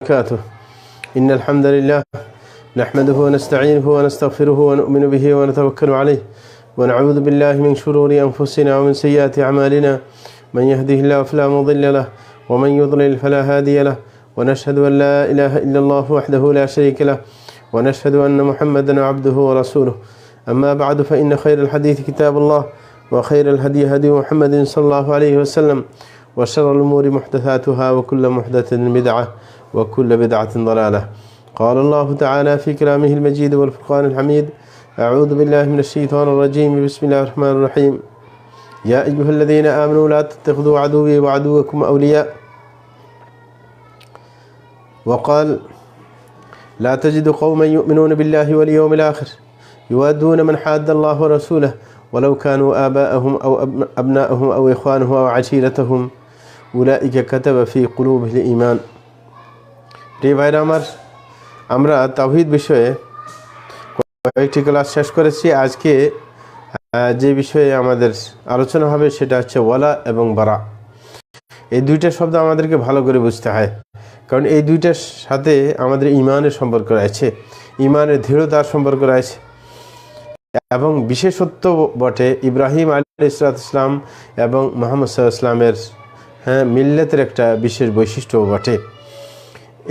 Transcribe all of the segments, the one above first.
وبركاته. إن الحمد لله نحمده ونستعينه ونستغفره ونؤمن به ونتوكل عليه ونعوذ بالله من شرور أنفسنا ومن سيئات أعمالنا. من يهده الله فلا مضل له ومن يضلل فلا هادي له، ونشهد أن لا إله إلا الله وحده لا شريك له، ونشهد أن محمدا عبده ورسوله. أما بعد، فإن خير الحديث كتاب الله، وخير الهدي هدي محمد صلى الله عليه وسلم، وشر الأمور محدثاتها، وكل محدثة بدعة، وكل بدعة ضلالة. قال الله تعالى في كلامه المجيد والفرقان الحميد: أعوذ بالله من الشيطان الرجيم، بسم الله الرحمن الرحيم. يا أيها الذين آمنوا لا تتخذوا عدوي وعدوكم أولياء. وقال: لا تجد قوما يؤمنون بالله واليوم الآخر يوادون من حاد الله ورسوله ولو كانوا آباءهم أو أبناءهم أو إخوانهم أو عشيرتهم أولئك كتب في قلوبهم الإيمان. প্রিয় ভাইরা আমার, আমরা তাওহীদ বিষয়ে কয়েকটি ক্লাস শেষ করেছি। আজকে যে বিষয়ে আমাদের আলোচনা হবে সেটা হচ্ছে ওয়ালা এবং বারা। এই দুইটা শব্দ আমাদেরকে ভালো করে বুঝতে হয়, কারণ এই দুইটার সাথে আমাদের ইমানের সম্পর্ক রয়েছে, ইমানের দৃঢ়তার সম্পর্ক রয়েছে এবং বিশেষত্ব বটে। ইব্রাহিম আলাইহিস সালাম এবং মুহাম্মদ সাল্লাল্লাহু আলাইহি ওয়াসাল্লামের মিল্লাতের একটা বিশেষ বৈশিষ্ট্য বটে।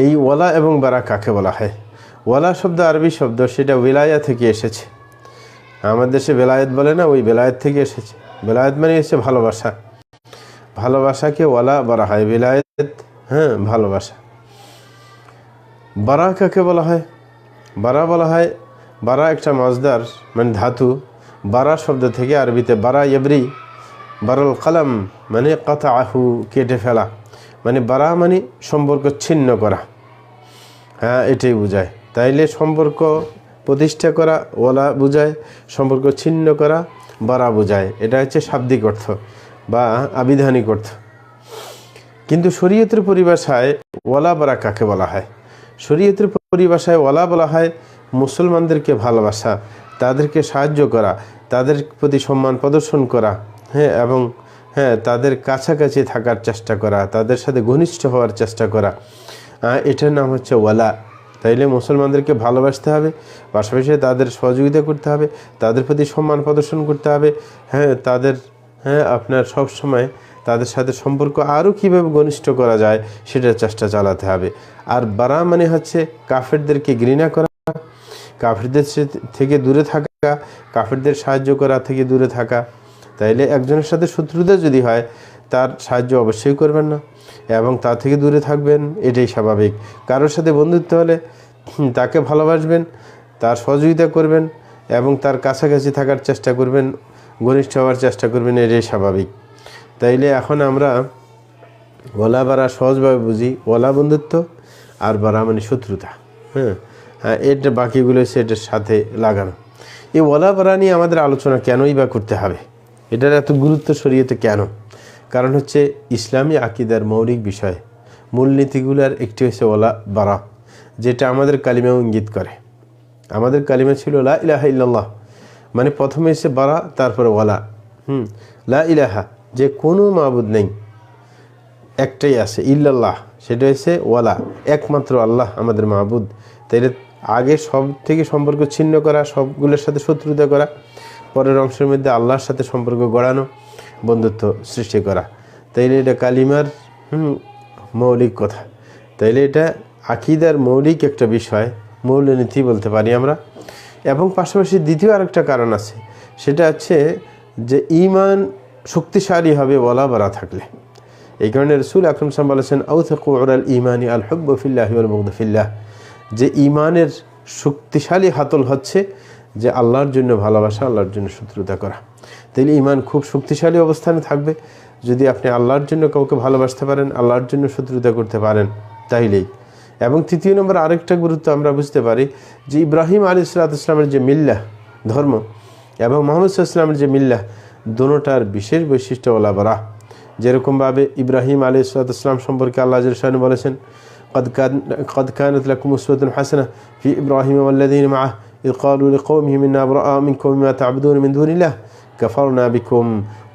এই ওয়ালা এবং বারা কাকে বলা হয়? ওয়ালা শব্দ আরবি শব্দ, সেটা ওয়ালায়া থেকে এসেছে। আমাদের দেশে বেলায়েত বলে না, ওই বেলায়েত থেকে এসেছে। বেলায়েত মানে হচ্ছে ভালোবাসা, ভালোবাসাকে ওয়ালা বলা হয়। বেলায়েত ভালোবাসা। বারা কাকে বলা হয়? বারা বলা হয়, বারা একটা মাজদার মানে ধাতু। বারা শব্দ থেকে আরবিতে বারা ইয়াবরি, বারুল কলম মানে কাতাহু কেটে ফেলা, মানে বারা মানে সম্পর্ক ছিন্ন করা, এটাই বোঝায়। তাইলে সম্পর্ক প্রতিষ্ঠা করা ওয়ালা বোঝায়, সম্পর্ক ছিন্ন করা বারা বোঝায়। এটা হচ্ছে শাব্দিক অর্থ বা আবিধানিক অর্থ। কিন্তু শরীয়তের পরিভাষায় ওয়ালা বারা কাকে বলা হয়? শরীয়তের পরিভাষায় ওয়ালা বলা হয় মুসলমানদেরকে ভালোবাসা, তাদেরকে সাহায্য করা, তাদের প্রতি সম্মান প্রদর্শন করা, এবং তাদের কাছাকাছি থাকার চেষ্টা করা, তাদের সাথে ঘনিষ্ঠ হওয়ার চেষ্টা করা, এটার নাম হচ্ছে ওয়ালা। তাইলে মুসলমানদেরকে ভালোবাসতে হবে, পাশাপাশি তাদের সহযোগিতা করতে হবে, তাদের প্রতি সম্মান প্রদর্শন করতে হবে, তাদের আপনার সব সময় তাদের সাথে সম্পর্ক আরও কীভাবে ঘনিষ্ঠ করা যায় সেটার চেষ্টা চালাতে হবে। আর বারা মানে হচ্ছে কাফেরদেরকে ঘৃণা করা, কাফেরদের থেকে দূরে থাকা, কাফেরদের সাহায্য করা থেকে দূরে থাকা। তাইলে একজনের সাথে শত্রুতা যদি হয়, তার সাহায্য অবশ্যই করবেন না এবং তার থেকে দূরে থাকবেন, এটাই স্বাভাবিক। কারোর সাথে বন্ধুত্ব হলে তাকে ভালোবাসবেন, তার সহযোগিতা করবেন এবং তার কাছাকাছি থাকার চেষ্টা করবেন, ঘনিষ্ঠ হওয়ার চেষ্টা করবেন, এটাই স্বাভাবিক। তাইলে এখন আমরা ওয়ালা বারা সহজভাবে বুঝি। ওয়ালা বন্ধুত্ব আর বারা মানে শত্রুতা। এটা বাকিগুলো হচ্ছে এটার সাথে লাগানো। এই ওয়ালা বারা নিয়ে আমাদের আলোচনা কেনই বা করতে হবে? এটার এত গুরুত্ব শরীয়তে কেন? কারণ হচ্ছে ইসলামী আকিদার মৌলিক বিষয়, মূলনীতিগুলোর একটি হচ্ছে ওয়ালা বারা, যেটা আমাদের কালিমা ইঙ্গিত করে। আমাদের কালিমা ছিল লা ইলাহা ইল্লাল্লাহ, মানে প্রথমে এসে বারা, তারপরে ওয়ালা। লা ইলাহা, যে কোনো মাবুদ নেই, একটাই আছে, ইল্লাল্লাহ, সেটা হচ্ছে ওয়ালা, একমাত্র আল্লাহ আমাদের মাবুদ। তাই আগে সব থেকে সম্পর্ক ছিন্ন করা, সবগুলোর সাথে শত্রুতা করা, পরের অংশের মধ্যে আল্লাহর সাথে সম্পর্ক গড়ানো, বন্ধুত্ব সৃষ্টি করা। তাইলে এটা কালিমার মৌলিক কথা। তাইলে এটা আকিদার মৌলিক একটা বিষয়, মূলনীতি বলতে পারি আমরা। এবং পাশাপাশি দ্বিতীয় আরেকটা কারণ আছে, সেটা হচ্ছে যে ঈমান শক্তিশালী হবে ওয়ালা বারা থাকলে। এই কারণে রাসূল আকরাম সাল্লাল্লাহু আলাইহি ওয়াসাল্লাম বলেছেন, আউসাকু উরাল ঈমানি আল হুব্বু ফিল্লাহি ওয়াল বুগদু ফিল্লাহ, যে ঈমানের শক্তিশালী হাতল হচ্ছে যে আল্লাহর জন্য ভালোবাসা, আল্লাহর জন্য শত্রুতা করা। তাইলে ঈমান খুব শক্তিশালী অবস্থানে থাকবে যদি আপনি আল্লাহর জন্য কাউকে ভালোবাসতে পারেন, আল্লাহর জন্য শত্রুতা করতে পারেন, তাইলেই। এবং তৃতীয় নম্বর আরেকটা গুরুত্ব আমরা বুঝতে পারি যে ইব্রাহিম আলাইহিস সালামের যে মিল্লাহ ধর্ম এবং মুহাম্মদ সাল্লাল্লাহু আলাইহি ওয়াসাল্লামের যে মিল্লাহ, দোনোটার বিশেষ বৈশিষ্ট্য ওয়ালা বারা। যেরকমভাবে ইব্রাহিম আলাইহিস সালাম সম্পর্কে আল্লাহ জাল্লা শানুহু বলেছেন, قد كانت لكم أسوة حسنة في إبراهيم والذين معه إذ قالوا لقومهم إنا براء منكم ومما تعبدون من دون الله كفرنا بكم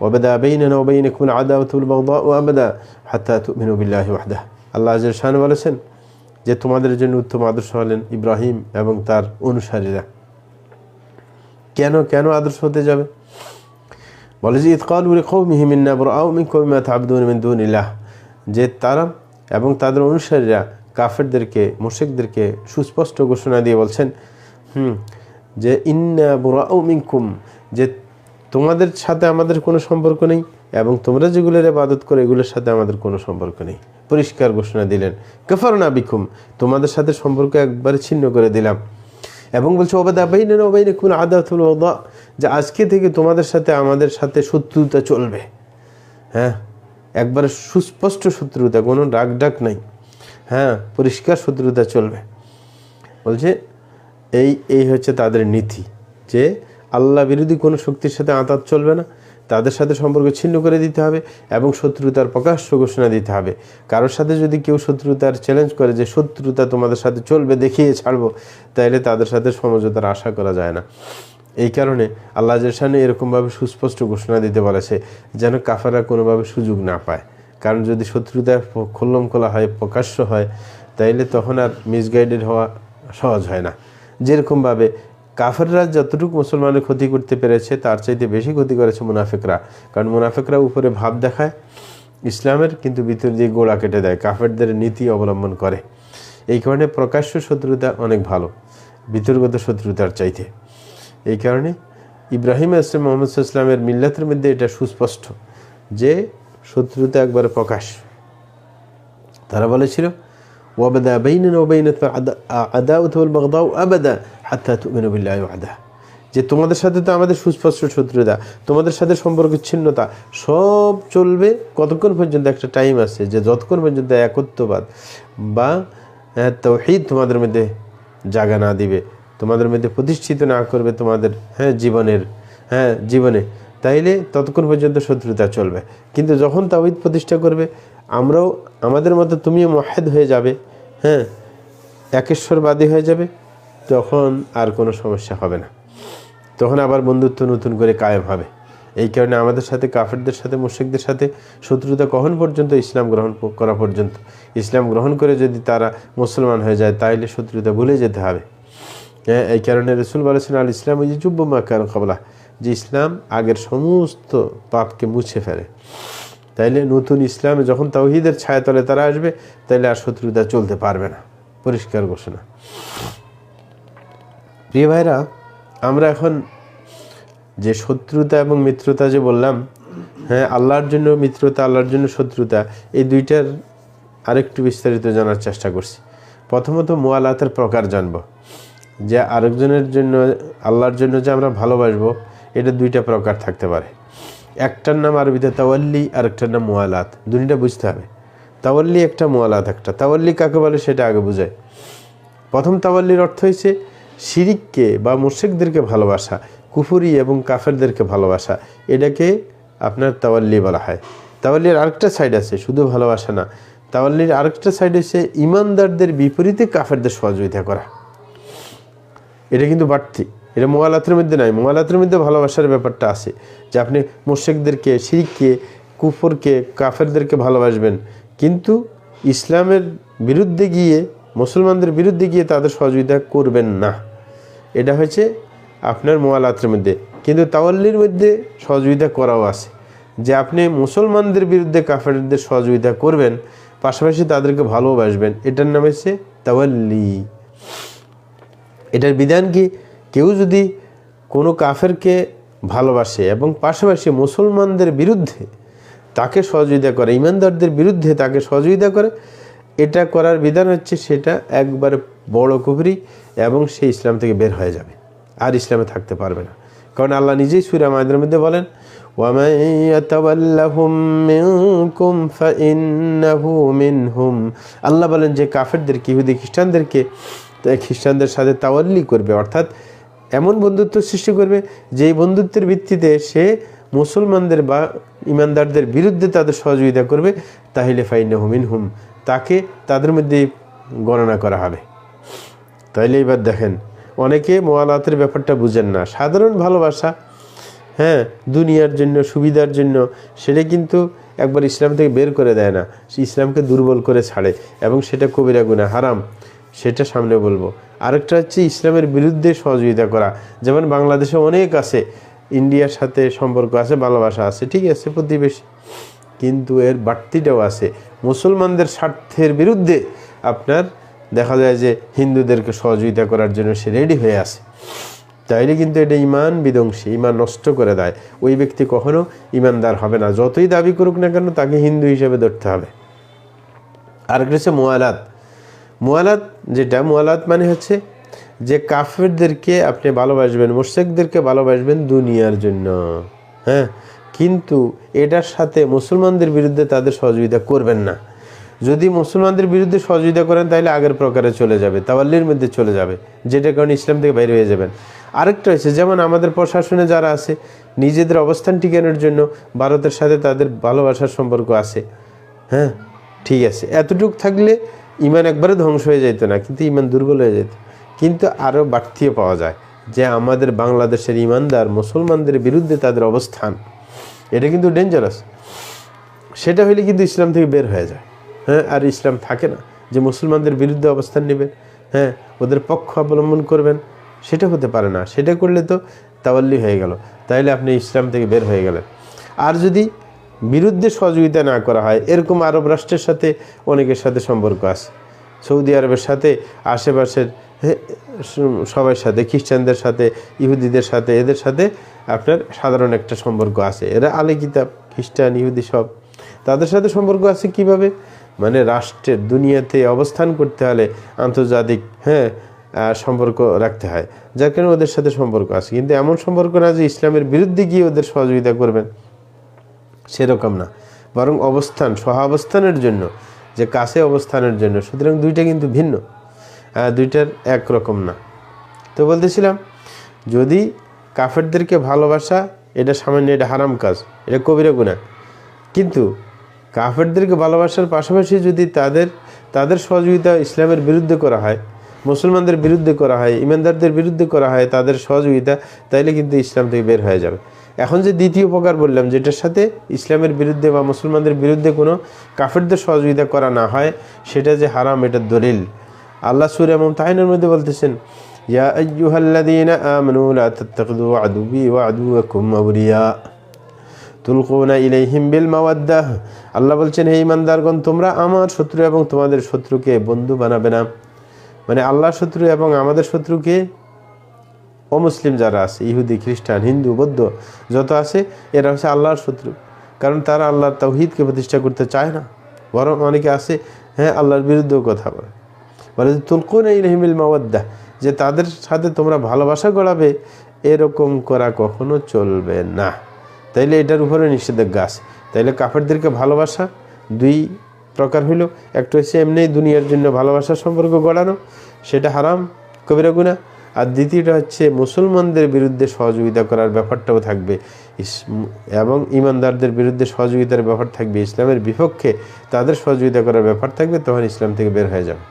وبدا بيننا وبينكم العداوة والبغضاء أبدا حتى تؤمنوا بالله وحده। আল্লাহ জাল্লা শানুহু বলেছেন, যে তোমাদের জন্য উত্তম আদর্শ হলেন ইব্রাহিম এবং তার অনুসারীরা। কেন কেন আদর্শ হতে যাবে? বলে যে ইতকালু লিকওমিহিম ইন্না বুরাউ মিনকুম ওয়া মা তা'বুদুনা মিন দুনিল্লাহ, যে তারা এবং তাদের অনুসারীরা কাফেরদেরকে, মুশরিকদেরকে সুস্পষ্ট ঘোষণা দিয়ে বলছেন যে ইন্না বুরাউ মিনকুম, যে তোমাদের সাথে আমাদের কোনো সম্পর্ক নেই এবং তোমরা যেগুলোর ইবাদত করো এগুলোর সাথে আমাদের কোনো সম্পর্ক নেই। পরিষ্কার ঘোষণা দিলেন, কাফারনা বিকুম, তোমাদের সাথে সম্পর্ক একবারে ছিন্ন করে দিলাম। এবং বলছে ওবাদা বাইনানা ওয়া বাইনাকুম আদাওয়াতুল ওয়াদা, যে আজকে থেকে তোমাদের সাথে আমাদের সাথে শত্রুতা চলবে। হ্যাঁ, একবারে সুস্পষ্ট শত্রুতা, কোনো রাগ ডাক নাই। হ্যাঁ, পরিষ্কার শত্রুতা চলবে। বলছে এই হচ্ছে তাদের নীতি, যে আল্লাহ বিরোধী কোনো শক্তির সাথে আঁতাত চলবে না, তাদের সাথে সম্পর্ক ছিন্ন করে দিতে হবে এবং শত্রুতার প্রকাশ্য ঘোষণা দিতে হবে। কারোর সাথে যদি কেউ শত্রুতার চ্যালেঞ্জ করে যে শত্রুতা তোমাদের সাথে চলবে, দেখিয়ে ছাড়বো, তাইলে তাদের সাথে সমঝোতার আশা করা যায় না। এই কারণে আল্লাহ জাল্লাহু এরকমভাবে সুস্পষ্ট ঘোষণা দিতে বলেছে যেন কাফেররা কোনোভাবে সুযোগ না পায়। কারণ যদি শত্রুতা খোল্লম খোলা হয়, প্রকাশ্য হয়, তাইলে তখন আর মিসগাইডেড হওয়া সহজ হয় না। যেরকমভাবে কাফেররা যতটুকু মুসলমানের ক্ষতি করতে পেরেছে তার চাইতে বেশি ক্ষতি করেছে মুনাফিকরা। কারণ মুনাফিকরা উপরে ভাব দেখায় ইসলামের, কিন্তু ভিতর দিয়ে গোড়া কেটে দেয়, কাফেরদের নীতি অবলম্বন করে। এই কারণে প্রকাশ্য শত্রুতা অনেক ভালো ভিতরগত শত্রুতার চাইতে। এই কারণে ইব্রাহিম আসলাম, মোহাম্মদ ইসলামের মিল্লাতের মধ্যে এটা সুস্পষ্ট যে শত্রুতা একবারে প্রকাশ। তারা বলেছিল ওয়াবাদা বাইনানা ওয়া বাইনাকুম আদাওয়াতু ওয়াল বাগদাউ আবাদা হাত্তা তু'মিনু বিল্লাহি ওয়াহদাহ, যে তোমাদের সাথে তো আমাদের সুস্পষ্ট শত্রুতা, তোমাদের সাথে সম্পর্ক ছিন্নতা সব চলবে কতক্ষণ পর্যন্ত, একটা টাইম আছে যে যতক্ষণ পর্যন্ত একত্ববাদ বা তাওহীদ তোমাদের মধ্যে জাগা না দিবে, তোমাদের মধ্যে প্রতিষ্ঠিত না করবে তোমাদের জীবনে, তাইলে ততক্ষণ পর্যন্ত শত্রুতা চলবে। কিন্তু যখন তাওহীদ প্রতিষ্ঠা করবে, আমরাও আমাদের মতো তুমিও মুওয়াহ্হিদ হয়ে যাবে, একেশ্বরবাদী হয়ে যাবে, তখন আর কোনো সমস্যা হবে না, তখন আবার বন্ধুত্ব নতুন করে কায়েম হবে। এই কারণে আমাদের সাথে কাফেরদের সাথে, মুশরিকদের সাথে শত্রুতা কখন পর্যন্ত? ইসলাম গ্রহণ করা পর্যন্ত। ইসলাম গ্রহণ করে যদি তারা মুসলমান হয়ে যায় তাইলে শত্রুতা ভুলে যেতে হবে। এই কারণে রাসূল বলেছেন আল ইসলাম ইয়াজুব্বু মা কানা ক্বাবলা, যে ইসলাম আগের সমস্ত পাপকে মুছে ফেলে। তাইলে নতুন ইসলামে যখন তাওহীদের ছায়াতলে তারা আসবে, তাইলে আর শত্রুতা চলতে পারবে না। পরিষ্কার ঘোষণা। প্রিয় ভাইরা, আমরা এখন যে শত্রুতা এবং মিত্রতা যে বললাম, আল্লাহর জন্য মিত্রতা, আল্লাহর জন্য শত্রুতা, এই দুইটার আরেকটু বিস্তারিত জানার চেষ্টা করছি। প্রথমত মুআলাতের প্রকার জানব, যে আরেকজনের জন্য, আল্লাহর জন্য যে আমরা ভালোবাসবো, এটা দুইটা প্রকার থাকতে পারে। একটার নাম আরবিতে তাওয়াল্লি, আরেকটার নাম মুআলাত। দুইটা বুঝতে হবে। তাওয়াল্লি একটা, মুআলাত একটা। তাওয়াল্লি কাকে বলে সেটা আগে বুঝাই। প্রথম তাওয়াল্লির অর্থ হয়েছে শিরিককে বা মুশরিকদেরকে ভালোবাসা, কুফরি এবং কাফেরদেরকে ভালোবাসা, এটাকে আপনার তাওয়াল্লি বলা হয়। তাওয়াল্লির আরেকটা সাইড আছে, শুধু ভালোবাসা না, তাওয়াল্লির আরেকটা সাইড হচ্ছে ইমানদারদের বিপরীতে কাফেরদের সহযোগিতা করা। এটা কিন্তু বাড়তি, এটা মুআলাতের মধ্যে নাই। মুআলাতের মধ্যে ভালোবাসার ব্যাপারটা আছে, যে আপনি মুশরিকদেরকে, শিরককে, কুফরকে, কাফেরদেরকে ভালোবাসবেন, কিন্তু ইসলামের বিরুদ্ধে গিয়ে, মুসলমানদের বিরুদ্ধে গিয়ে তাদের সহযোগিতা করবেন না। এটা হচ্ছে আপনার মুআলাতের মধ্যে। কিন্তু তাওয়াল্লির মধ্যে সহযোগিতা করাও আছে, যে আপনি মুসলমানদের বিরুদ্ধে কাফেরদের সহযোগিতা করবেন, পাশাপাশি তাদেরকে ভালোবাসবেন। এটার নাম হচ্ছে তাওয়াল্লি। এটার বিধান কি? কেউ যদি কোনো কাফেরকে ভালোবাসে এবং পাশাপাশি মুসলমানদের বিরুদ্ধে তাকে সহযোগিতা করে, ইমানদারদের বিরুদ্ধে তাকে সহযোগিতা করে, এটা করার বিধান হচ্ছে সেটা একবারে বড় কুফরি এবং সে ইসলাম থেকে বের হয়ে যাবে, আর ইসলামে থাকতে পারবে না। কারণ আল্লাহ নিজেই সূরা মায়েদার মধ্যে বলেন, ওয়ামান ইয়াতাওয়াল্লাহুম মিনকুম ফাইন্নাহু মিনহুম, আল্লাহ বলেন যে কাফেরদেরকে, ইহুদি খ্রিস্টানদের সাথে তাওয়াল্লি করবে, অর্থাৎ এমন বন্ধুত্ব সৃষ্টি করবে যেই বন্ধুত্বের ভিত্তিতে সে মুসলমানদের বা ইমানদারদের বিরুদ্ধে তাদের সহযোগিতা করবে, তাহলে ফাইন্নাহু মিনহুম, তাকে তাদের মধ্যে গণনা করা হবে। তাইলে এবার দেখেন, অনেকে মুআলাতের ব্যাপারটা বুঝেন না। সাধারণ ভালোবাসা, দুনিয়ার জন্য, সুবিধার জন্য, সেটা কিন্তু একবার ইসলাম থেকে বের করে দেয় না, ইসলামকে দুর্বল করে ছাড়ে এবং সেটা কবিরা গুনাহ, হারাম, সেটা সামনে বলবো। আরেকটা হচ্ছে ইসলামের বিরুদ্ধে সহযোগিতা করা, যেমন বাংলাদেশে অনেক আছে, ইন্ডিয়ার সাথে সম্পর্ক আছে, ভালোবাসা আছে, ঠিক আছে, প্রতিবেশী, কিন্তু এর বাড়তিটাও আছে, মুসলমানদের স্বার্থের বিরুদ্ধে আপনার দেখা যায় যে হিন্দুদেরকে সহযোগিতা করার জন্য সে রেডি হয়ে আছে। তাইলে কিন্তু এটা ইমান বিধ্বংসী, ইমান নষ্ট করে দেয়। ওই ব্যক্তি কখনো ইমানদার হবে না, যতই দাবি করুক না কেন, তাকে হিন্দু হিসেবে ধরতে হবে। আরেকটা হচ্ছে মুয়ালাত। মুয়ালাত যেটা, মুয়ালাত মানে হচ্ছে যে কাফেরদেরকে আপনি ভালোবাসবেন, মুশরিকদেরকে ভালোবাসবেন দুনিয়ার জন্য, হ্যাঁ, কিন্তু এটার সাথে মুসলমানদের বিরুদ্ধে তাদের সহযোগিতা করবেন না। যদি মুসলমানদের বিরুদ্ধে সহযোগিতা করেন তাহলে আগের প্রকারে চলে যাবে, তাওয়াল্লির মধ্যে চলে যাবে, যেটার কারণে ইসলাম থেকে বাইরে হয়ে যাবেন। আরেকটা হচ্ছে, যেমন আমাদের প্রশাসনে যারা আছে, নিজেদের অবস্থান টিকানোর জন্য ভারতের সাথে তাদের ভালোবাসার সম্পর্ক আছে, হ্যাঁ, ঠিক আছে, এতটুক থাকলে ইমান একবারে ধ্বংস হয়ে যেত না, কিন্তু ইমান দুর্বল হয়ে যেত। কিন্তু আরও বাড়তিও পাওয়া যায় যে আমাদের বাংলাদেশের ইমানদার মুসলমানদের বিরুদ্ধে তাদের অবস্থান, এটা কিন্তু ডেঞ্জারাস। সেটা হইলে কিন্তু ইসলাম থেকে বের হয়ে যায়, হ্যাঁ, আর ইসলাম থাকে না যে মুসলমানদের বিরুদ্ধে অবস্থান নেবেন, হ্যাঁ, ওদের পক্ষ অবলম্বন করবেন, সেটা হতে পারে না। সেটা করলে তো তাওয়াল্লি হয়ে গেল, তাইলে আপনি ইসলাম থেকে বের হয়ে গেলেন। আর যদি বিরুদ্ধে সহযোগিতা না করা হয়, এরকম আরব রাষ্ট্রের সাথে অনেকের সাথে সম্পর্ক আছে, সৌদি আরবের সাথে, আশেপাশের সবার সাথে, খ্রিস্টানদের সাথে, ইহুদিদের সাথে, এদের সাথে আপনার সাধারণ একটা সম্পর্ক আছে। এরা আলে কিতাব, খ্রিস্টান, ইহুদি সব, তাদের সাথে সম্পর্ক আছে কিভাবে, মানে রাষ্ট্রের দুনিয়াতে অবস্থান করতে হলে আন্তর্জাতিক, হ্যাঁ, সম্পর্ক রাখতে হয়, যার কারণে ওদের সাথে সম্পর্ক আছে। কিন্তু এমন সম্পর্ক না যে ইসলামের বিরুদ্ধে গিয়ে ওদের সহযোগিতা করবেন, সেরকম না, বরং অবস্থান, সহাবস্থানের জন্য, যে কাছে অবস্থানের জন্য। সুতরাং দুইটা কিন্তু ভিন্ন, দুইটার একরকম না। তো বলতেছিলাম, যদি কাফেরদেরকে ভালোবাসা, এটা সামান্য, এটা হারাম কাজ, এটা কবিরা গুনাহ, কিন্তু কাফেরদেরকে ভালোবাসার পাশাপাশি যদি তাদের সহযোগিতা ইসলামের বিরুদ্ধে করা হয়, মুসলমানদের বিরুদ্ধে করা হয়, ইমানদারদের বিরুদ্ধে করা হয় তাদের সহযোগিতা, তাইলে কিন্তু ইসলাম থেকে বের হয়ে যাবে। এখন যে দ্বিতীয় প্রকার বললাম, যেটার সাথে ইসলামের বিরুদ্ধে বা মুসলমানদের বিরুদ্ধে কোনো কাফেরদের সহযোগিতা করা না হয়, সেটা যে হারাম, এটা দলিল। আল্লাহ সূরা মুমতাহিনার মধ্যে বলতেছেন, ইয়া আইয়ুহাল্লাযীনা আমানু লা তাত্তাখিযু আদুওয়ি ওয়া আদুওয়াকুম আওলিয়া তুলকুনা ইলাইহিম বিল মাওয়াদ্দাহ। আল্লাহ বলছেন, হে ঈমানদারগণ, তোমরা আমার শত্রু এবং তোমাদের শত্রুকে বন্ধু বানাবে না। মানে আল্লাহর শত্রু এবং আমাদের শত্রুকে, অমুসলিম যারা আছে, ইহুদি, খ্রিস্টান, হিন্দু, বৌদ্ধ যত আছে, এরা হচ্ছে আল্লাহর শত্রু, কারণ তারা আল্লাহর তাওহীদকে প্রতিষ্ঠা করতে চায় না, বরং অনেকে আছে, হ্যাঁ, আল্লাহর বিরুদ্ধেও কথা বলে। বলে তুলকুনা ইলাইহিম বিল মাওয়াদ্দাহ, যে তাদের সাথে তোমরা ভালোবাসা গড়াবে, এরকম করা কখনো চলবে না। তাইলে এটার উপরে নিষেধাজ্ঞা আছে। তাইলে কাফেরদেরকে ভালোবাসা দুই প্রকার হইল, একটা হচ্ছে এমনি দুনিয়ার জন্য ভালোবাসার সম্পর্ক গড়ানো, সেটা হারাম, কবিরা গুনাহ। আর দ্বিতীয়টা হচ্ছে মুসলমানদের বিরুদ্ধে সহযোগিতা করার ব্যাপারটাও থাকবে, এবং ইমানদারদের বিরুদ্ধে সহযোগিতার ব্যাপার থাকবে, ইসলামের বিপক্ষে তাদের সহযোগিতা করার ব্যাপার থাকবে, তখন ইসলাম থেকে বের হয়ে যাবে।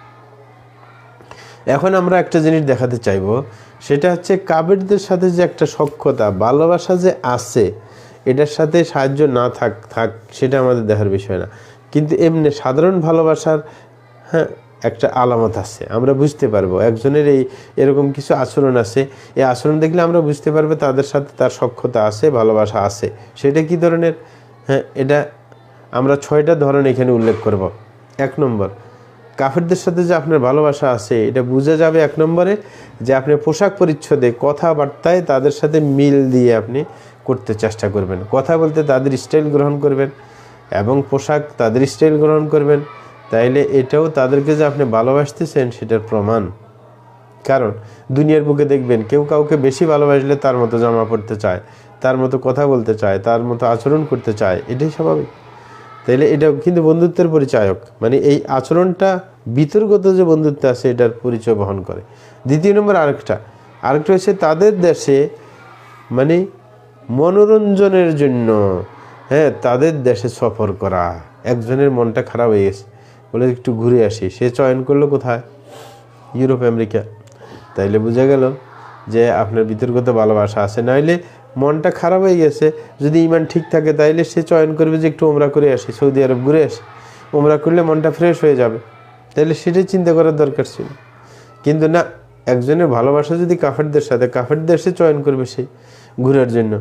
এখন আমরা একটা জিনিস দেখাতে চাইব, সেটা হচ্ছে কাফেরদের সাথে যে একটা সখ্যতা, ভালোবাসা যে আছে, এটার সাথে সাহায্য না থাক সেটা আমাদের দেখার বিষয় না, কিন্তু এমনি সাধারণ ভালোবাসার, হ্যাঁ, একটা আলামত আছে, আমরা বুঝতে পারবো একজনের এরকম কিছু আচরণ আছে, এই আচরণ দেখলে আমরা বুঝতে পারবো তাদের সাথে তার সখ্যতা আছে, ভালোবাসা আছে। সেটা কি ধরনের, হ্যাঁ, এটা আমরা 6টা ধরন এখানে উল্লেখ করব। 1 নম্বর, কাফেরদের সাথে যে আপনার ভালোবাসা আছে, এটা বোঝা যাবে 1 নম্বরে, যে আপনি পোশাক পরিচ্ছদে, কথাবার্তায় তাদের সাথে মিল দিয়ে আপনি করতে চেষ্টা করবেন, কথা বলতে তাদের স্টাইল গ্রহণ করবেন এবং পোশাক তাদের স্টাইল গ্রহণ করবেন, তাইলে এটাও তাদেরকে যে আপনি ভালোবাসতেছেন সেটার প্রমাণ। কারণ দুনিয়ার বুকে দেখবেন, কেউ কাউকে বেশি ভালোবাসলে তার মতো জামা পরতে চায়, তার মতো কথা বলতে চায়, তার মতো আচরণ করতে চায়, এটাই স্বাভাবিক। তাইলে এটা কিন্তু বন্ধুত্বের পরিচায়ক, মানে এই আচরণটা বিতর্কত যে বন্ধুত্ব আছে, এটার পরিচয় বহন করে। দ্বিতীয় নম্বর আরেকটা হচ্ছে তাদের দেশে, মানে মনোরঞ্জনের জন্য, হ্যাঁ, তাদের দেশে সফর করা। একজনের মনটা খারাপ হয়ে গেছে, বলে একটু ঘুরে আসি, সে চয়ন করলো কোথায়, ইউরোপ, আমেরিকা। তাইলে বোঝা গেল যে আপনার বিতর্কত ভালোবাসা আছে। নাইলে মনটা খারাপ হয়ে গেছে, যদি ইমান ঠিক থাকে তাইলে সে চয়ন করবে যে একটু ওমরা করে আসি, সৌদি আরব ঘুরে আসি, ওমরা করলে মনটা ফ্রেশ হয়ে যাবে, তাইলে সেটাই চিন্তা করার দরকার ছিল। কিন্তু না, একজনের ভালোবাসা যদি কাফেরদের সাথে, কাফেরদের সে চয়ন করবে সেই ঘুরার জন্য,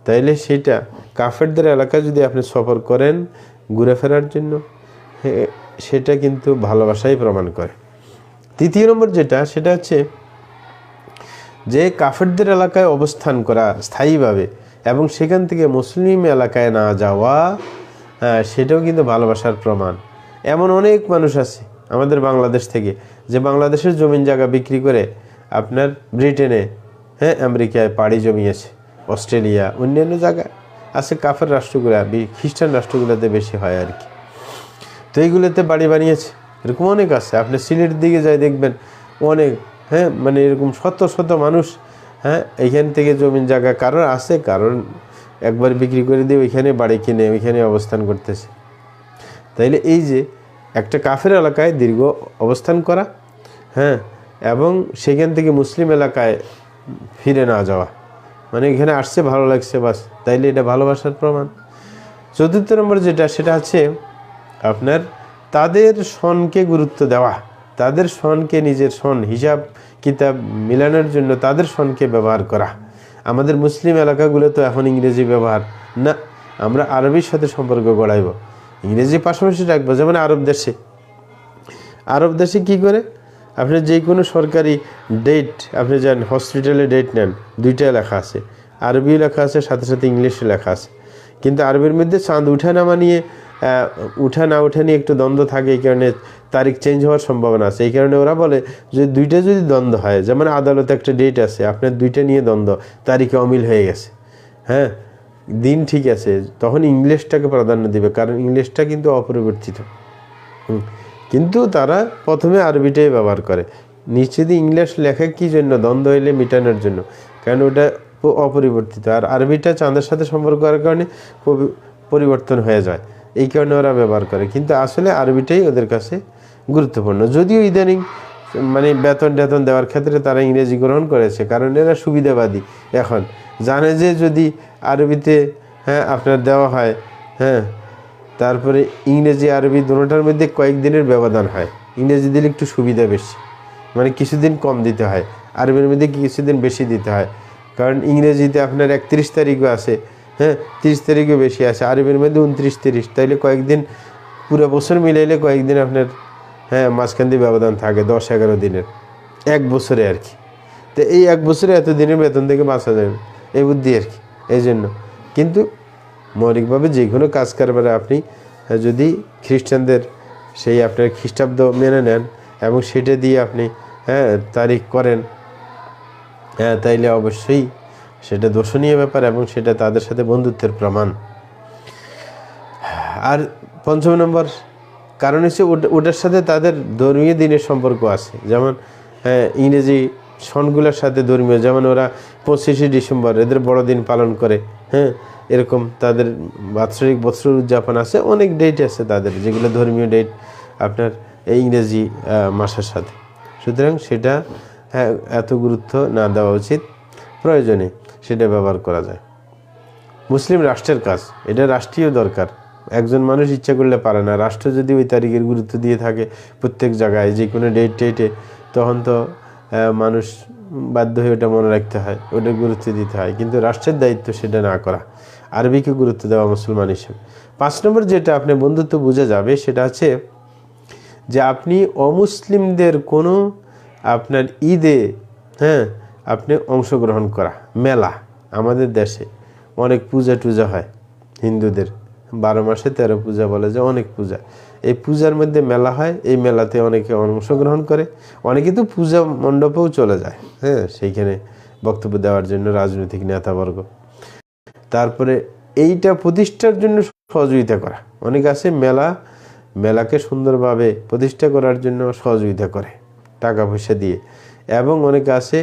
তাইলে সেটা কাফেরদের এলাকায় যদি আপনি সফর করেন ঘুরে ফেরার জন্য, সেটা কিন্তু ভালোবাসাই প্রমাণ করে। তৃতীয় নম্বর যেটা, সেটা হচ্ছে যে কাফেরদের এলাকায় অবস্থান করা স্থায়ীভাবে এবং সেখান থেকে মুসলিম এলাকায় না যাওয়া, সেটাও কিন্তু ভালোবাসার প্রমাণ। এমন অনেক মানুষ আছে আমাদের বাংলাদেশ থেকে, যে বাংলাদেশের জমিন জায়গা বিক্রি করে আপনার ব্রিটেনে, আমেরিকায় পাড়ি জমিয়েছে, অস্ট্রেলিয়া, অন্যান্য জায়গায় আছে। কাফের রাষ্ট্রগুলো, খ্রিস্টান রাষ্ট্রগুলোতে বেশি হয় আর কি। তো এইগুলোতে বাড়ি বানিয়েছে, এরকম অনেক আছে। আপনি সিলেট দিকে যাই দেখবেন অনেক, মানে এরকম শত শত মানুষ, এইখান থেকে জমিন জায়গা কারোর আছে, কারণ একবার বিক্রি করে দিয়ে ওইখানে বাড়ি কিনে ওইখানে অবস্থান করতেছে। তাইলে এই যে একটা কাফের এলাকায় দীর্ঘ অবস্থান করা, এবং সেখান থেকে মুসলিম এলাকায় ফিরে না যাওয়া, মানে এখানে আসছে ভালো লাগছে বাস, তাইলে এটা ভালোবাসার প্রমাণ। চতুর্থ নম্বর যেটা, সেটা হচ্ছে আপনার তাদের সনকে গুরুত্ব দেওয়া, তাদের সনকে নিজের সন হিসাব কিতাব মিলানোর জন্য তাদের সনকে ব্যবহার করা। আমাদের মুসলিম এলাকাগুলো তো এখন ইংরেজি ব্যবহার না, আমরা আরবির সাথে সম্পর্ক গড়াইব, ইংরেজি পাশাপাশি রাখবো। যেমন আরব দেশে কি করে, আপনি যে কোনো সরকারি ডেট আপনি যান, হসপিটালে ডেট নেন, দুইটা লেখা আছে, আরবি লেখা আছে, সাথে সাথে ইংলিশে লেখা আছে। কিন্তু আরবির মধ্যে চাঁদ উঠা নামা নিয়ে, উঠা না উঠা নিয়ে একটু দ্বন্দ্ব থাকে, এই কারণে তারিখ চেঞ্জ হওয়ার সম্ভাবনা আছে। এই কারণে ওরা বলে যে দুইটা যদি দ্বন্দ্ব হয়, যেমন আদালতে একটা ডেট আছে, আপনার দুইটা নিয়ে দ্বন্দ্ব, তারিখে অমিল হয়ে গেছে, দিন ঠিক আছে, তখন ইংলিশটাকে প্রাধান্য দিবে, কারণ ইংলিশটা কিন্তু অপরিবর্তিত। কিন্তু তারা প্রথমে আরবিটাই ব্যবহার করে, নিচে দিয়ে ইংলিশ লেখা কি জন্য, দ্বন্দ্ব হইলে মেটানোর জন্য, কারণ ওটা অপরিবর্তিত। আর আরবিটা চাঁদের সাথে সম্পর্ক করার কারণে পরিবর্তন হয়ে যায়, এই কারণে ওরা ব্যবহার করে। কিন্তু আসলে আরবিটাই ওদের কাছে গুরুত্বপূর্ণ। যদিও ইদানিং মানে বেতন দেওয়ার ক্ষেত্রে তারা ইংরেজি গ্রহণ করেছে, কারণ এরা সুবিধাবাদী। এখন জানে যে যদি আরবিতে আপনার দেওয়া হয়, তারপরে ইংরেজি আরবি দুটোটার মধ্যে কয়েকদিনের ব্যবধান হয়, ইংরেজি দিলে একটু সুবিধা বেশি, মানে কিছুদিন কম দিতে হয়, আরবির মধ্যে কিছুদিন বেশি দিতে হয়। কারণ ইংরেজিতে আপনার 31 তারিখও আছে, 30 তারিখও বেশি আছে, আরবির মধ্যে 29-30, তাইলে কয়েকদিন, পুরো বছর মিলাইলে কয়েকদিন আপনার মাঝখান দিয়ে ব্যবধান থাকে, 10-11 দিনের, 1 বছরে আর কি। তো এই 1 বছরে এত দিনের বেতন থেকে বাঁচা যাবে, এই বুদ্ধি আর কি। এই জন্য কিন্তু মৌলিকভাবে যে কোনো কাজ কারবারে আপনি যদি খ্রিস্টানদের সেই আপনার খ্রিস্টাব্দ মেনে নেন এবং সেটা দিয়ে আপনি তারিখ করেন, তাইলে অবশ্যই সেটা দর্শনীয় ব্যাপার এবং সেটা তাদের সাথে বন্ধুত্বের প্রমাণ। আর 5 নম্বর কারণ হচ্ছে ওটার সাথে তাদের ধর্মীয় দিনের সম্পর্ক আছে। যেমন ইংরেজি সনগুলোর সাথে ধর্মীয়, যেমন ওরা 25শে ডিসেম্বর এদের বড়দিন পালন করে, এরকম তাদের বাৎসরিক বৎসর উদযাপন আছে, অনেক ডেট আছে তাদের, যেগুলো ধর্মীয় ডেট আপনার এই ইংরেজি মাসের সাথে। সুতরাং সেটা এত গুরুত্ব না দেওয়া উচিত, প্রয়োজনে সেটা ব্যবহার করা যায়। মুসলিম রাষ্ট্রের কাজ, এটা রাষ্ট্রীয় দরকার, একজন মানুষ ইচ্ছা করলে পারে না। রাষ্ট্র যদি ওই তারিখের গুরুত্ব দিয়ে থাকে প্রত্যেক জায়গায় যে কোনো ডেটে, তখন তো মানুষ বাধ্য হয়ে ওটা মনে রাখতে হয়, ওটা গুরুত্ব দিতে হয়। কিন্তু রাষ্ট্রের দায়িত্ব সেটা না করা, আরবিকে গুরুত্ব দেওয়া মুসলমান হিসেবে। 5 নম্বর যেটা আপনি বন্ধুত্ব বোঝা যাবে, সেটা হচ্ছে যে আপনি অমুসলিমদের কোনো আপনার ঈদে আপনি অংশগ্রহণ করা। মেলা, আমাদের দেশে অনেক পূজা টুজা হয় হিন্দুদের, 12 মাসে 13 পূজা বলে যে অনেক পূজা, এই পূজার মধ্যে মেলা হয়, এই মেলাতে অনেকে অংশগ্রহণ করে, অনেকে তো পূজা মণ্ডপেও চলে যায়, সেইখানে বক্তব্য দেওয়ার জন্য রাজনৈতিক নেতাবর্গ। তারপরে এইটা প্রতিষ্ঠার জন্য সহযোগিতা করা, অনেক আছে মেলাকে সুন্দরভাবে প্রতিষ্ঠা করার জন্য সহযোগিতা করে টাকা পয়সা দিয়ে, এবং অনেকে আছে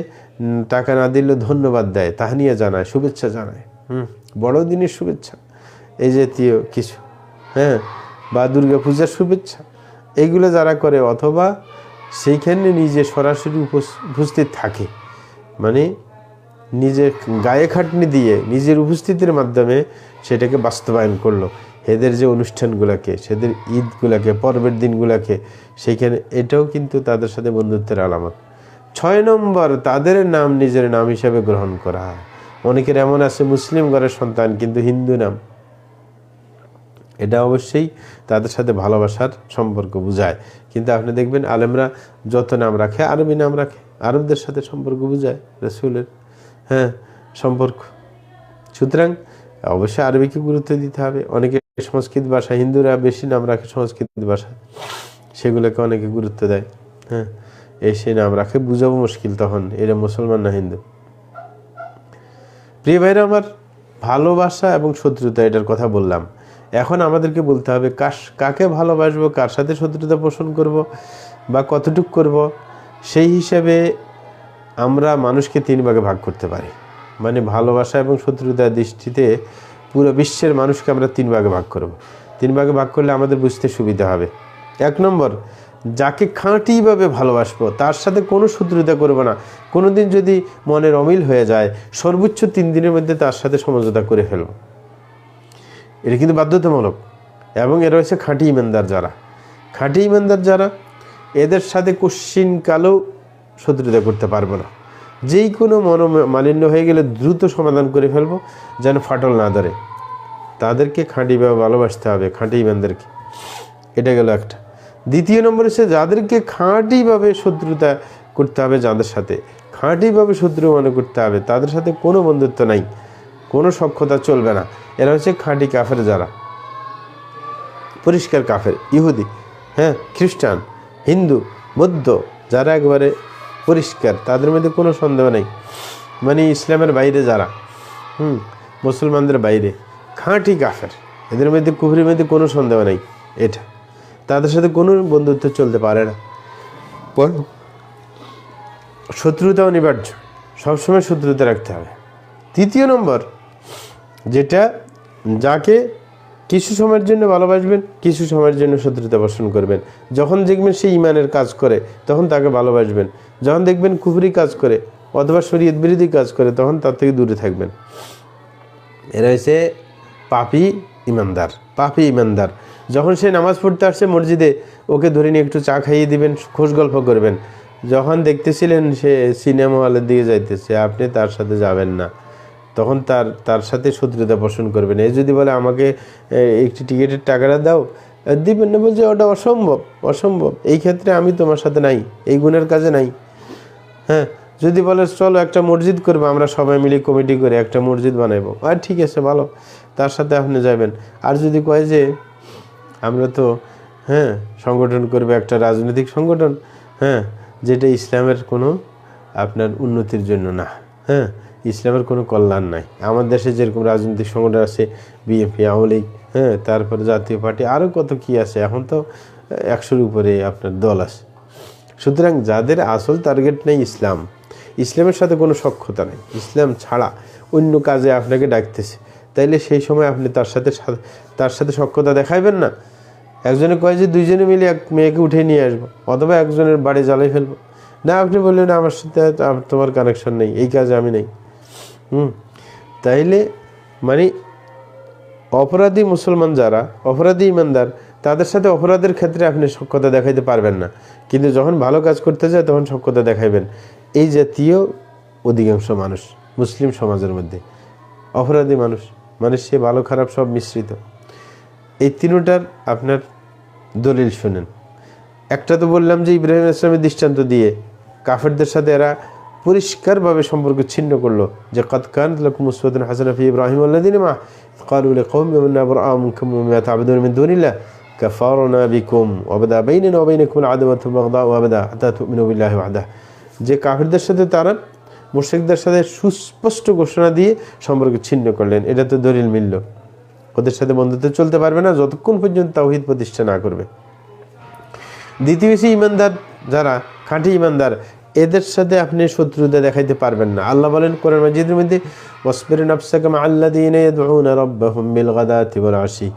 টাকা না দিলেও ধন্যবাদ দেয়, তাহানিয়া জানায়, শুভেচ্ছা জানায়, বড়দিনের শুভেচ্ছা, এই জাতীয় কিছু, বা দুর্গা পূজার শুভেচ্ছা, এইগুলো যারা করে, অথবা সেইখানে নিজে সরাসরি উপস্থিত থাকে, মানে নিজের গায়ে খাটনি দিয়ে নিজের উপস্থিতির মাধ্যমে সেটাকে বাস্তবায়ন করলো। এদের যে অনুষ্ঠানগুলোকে, সেদের ঈদগুলোকে, পর্বের দিনগুলোকে, সেইখানে এটাও কিন্তু তাদের সাথে বন্ধুত্বের আলামত। 6 নম্বর, তাদের নাম নিজের নাম হিসাবে গ্রহণ করা। অনেকের এমন আছে মুসলিম ঘরের সন্তান কিন্তু হিন্দু নাম, এটা অবশ্যই তাদের সাথে ভালোবাসার সম্পর্ক বোঝায়। কিন্তু আপনি দেখবেন আলেমরা যত নাম রাখে আরবি নাম রাখে, আরবদের সাথে সম্পর্ক বোঝায় রাসূলের সম্পর্ক। সুতরাং অবশ্যই আরবিকে গুরুত্ব দিতে হবে। অনেকে সংস্কৃত ভাষা, হিন্দুরা বেশি নাম রাখে সংস্কৃত ভাষা, সেগুলোকে অনেকে গুরুত্ব দেয়। সেই নাম রাখে, বুঝাবো মুশকিল তখন এরা মুসলমান না হিন্দু। প্রিয় ভাইরা আমার, ভালোবাসা এবং শত্রুতা এটার কথা বললাম। এখন আমাদেরকে বলতে হবে কাকে ভালোবাসবো, কার সাথে শত্রুতা পোষণ করব বা কতটুক করব। সেই হিসাবে আমরা মানুষকে 3 ভাগে ভাগ করতে পারি। মানে ভালোবাসা এবং শত্রুতার দৃষ্টিতে পুরো বিশ্বের মানুষকে আমরা 3 ভাগে ভাগ করব। 3 ভাগে ভাগ করলে আমাদের বুঝতে সুবিধা হবে। 1 নম্বর, যাকে খাঁটিভাবে ভালোবাসবো, তার সাথে কোনো শত্রুতা করব না। কোনো দিন যদি মনের অমিল হয়ে যায়, সর্বোচ্চ 3 দিনের মধ্যে তার সাথে সমঝোতা করে ফেলব। এটা কিন্তু বাধ্যতামূলক। এবং এরা হচ্ছে খাঁটি ইমানদার যারা। খাঁটি ইমানদার যারা, এদের সাথে কোশ্চিনকালেও শত্রুতা করতে পারবো না। যেই কোনো মনোমালিন্য হয়ে গেলে দ্রুত সমাধান করে ফেলবো, যেন ফাটল না ধরে। তাদেরকে খাঁটিভাবে ভালোবাসতে হবে, খাঁটি ইমানদারকে। এটা গেল একটা। 2 নম্বর হচ্ছে যাদেরকে খাঁটিভাবে শত্রুতা করতে হবে, যাদের সাথে খাঁটিভাবে শত্রু মনে করতে হবে, তাদের সাথে কোনো বন্ধুত্ব নাই, কোনো সখ্যতা চলবে না। এরা হচ্ছে খাঁটি কাফের যারা, পরিষ্কার কাফের, ইহুদি, খ্রিস্টান, হিন্দু, বৌদ্ধ, যারা একবারে পরিষ্কার, তাদের মধ্যে কোনো সন্দেহ নেই। মানে ইসলামের বাইরে যারা, মুসলমানদের বাইরে খাঁটি কাফের, এদের মধ্যে কুফরির মধ্যে কোনো সন্দেহ নেই। এটা তাদের সাথে কোনো বন্ধুত্ব চলতে পারে না। শত্রুতা অনিবার্য, সবসময় শত্রুতা রাখতে হবে। 3 নম্বর, যেটা যাকে কিছু সময়ের জন্য ভালোবাসবেন, কিছু সময়ের জন্য শত্রুতা পোষণ করবেন। যখন দেখবেন সে ইমানের কাজ করে, তখন তাকে ভালোবাসবেন। যখন দেখবেন কুফরি কাজ করে অথবা শরীয়ত বিরোধী কাজ করে, তখন তার থেকে দূরে থাকবেন। এরা হচ্ছে পাপী ইমানদার। পাপী ইমানদার যখন সে নামাজ পড়তে আসছে মসজিদে, ওকে ধরে নিয়ে একটু চা খাইয়ে দিবেন, খোঁজ গল্প করবেন। যখন দেখতেছিলেন সে সিনেমা হলের দিকে যাইতেছে, আপনি তার সাথে যাবেন না, তখন তার সাথে শত্রুতা পোষণ করবেন। এই যদি বলে আমাকে একটি টিকিটের টাকাটা দাও, দিবেন না, বলছে ওটা অসম্ভব, এই ক্ষেত্রে আমি তোমার সাথে নাই, এই গুণের কাজে নাই। যদি বলে চলো একটা মসজিদ করবো, আমরা সবাই মিলে কমিটি করে একটা মসজিদ বানাইবো, আর ঠিক আছে ভালো, তার সাথে আপনি যাবেন। আর যদি কয় যে আমরা তো সংগঠন করবে, একটা রাজনৈতিক সংগঠন, যেটা ইসলামের কোনো আপনার উন্নতির জন্য না, ইসলামের কোনো কল্যাণ নাই। আমার দেশে যেরকম রাজনৈতিক সংগঠন আছে, বিএনপি, আওয়ামী লীগ, তারপরে জাতীয় পার্টি, আরও কত কি আছে, এখন তো 100-র উপরে আপনার দল আছে। সুতরাং যাদের আসল টার্গেট নেই ইসলামের সাথে কোনো সখ্যতা নেই, ইসলাম ছাড়া অন্য কাজে আপনাকে ডাকতেছে, তাইলে সেই সময় আপনি তার সাথে সখ্যতা দেখাইবেন না। একজনে কয় যে 2 জনে মিলে এক মেয়েকে উঠে নিয়ে আসবো, অথবা একজনের বাড়ি জ্বালাই ফেলবো না, আপনি বললেন আমার সাথে তোমার কানেকশন নেই, এই কাজে আমি নেই। তাইলে মানে অপরাধী মুসলমান যারা, অপরাধী ইমানদার, তাদের সাথে অপরাধের ক্ষেত্রে আপনি সখ্যতা দেখাইতে পারবেন না, কিন্তু যখন ভালো কাজ করতে যায় তখন সখ্যতা দেখাইবেন। এই জাতীয় অধিকাংশ মানুষ মুসলিম সমাজের মধ্যে অপরাধী মানুষ, মানে সে ভালো খারাপ সব মিশ্রিত। এই 3টার আপনার দলিল শুনেন। একটা তো বললাম যে ইব্রাহিম ইসলামের দৃষ্টান্ত দিয়ে কাফেরদের সাথে এরা পরিষ্কারভাবে সম্পর্ক ছিন্ন করলো, যে কদ কানাত লাকুম উসওয়াতুন হাসানাতুন ফি ইব্রাহিম ওয়াল্লাযীনা মা'আহু ক্বালু লিকাওমিহিম ইন্না বুরাআ'উ মিনকুম ওয়া মিম্মা তা'বুদুনা মিন দুনিল্লাহ কাফারনা বিকুম ওয়া বাদা বাইনানা ওয়া বাইনাকুম আল-আদাওয়াতু ওয়াল বাগদাউ আবাদা হাত্তা তু'মিনু বিল্লাহি ওয়াহদাহু। যে কাফেরদের সাথে তারা মুশরিকদের সাথে সুস্পষ্ট ঘোষণা দিয়ে সম্পর্ক ছিন্ন করলেন। এটা তো দলিল মিলল, ওদের সাথে বন্ধুত্ব চলতে পারবে না যতক্ষণ পর্যন্ত তাওহীদ প্রতিষ্ঠা না করবে। দ্বিতীয় হচ্ছে ইমানদার যারা, খাঁটি ইমানদার, এদের সাথে আপনি শত্রুতা দেখাইতে পারবেন না। আল্লাহ বলেন কোরআন মাজিদের মধ্যে, ওয়াসবির নাফসাকা মা'আল্লাযীনা ইয়াদউনা রাব্বাহুম বিল গাদাতি ওয়াল আশি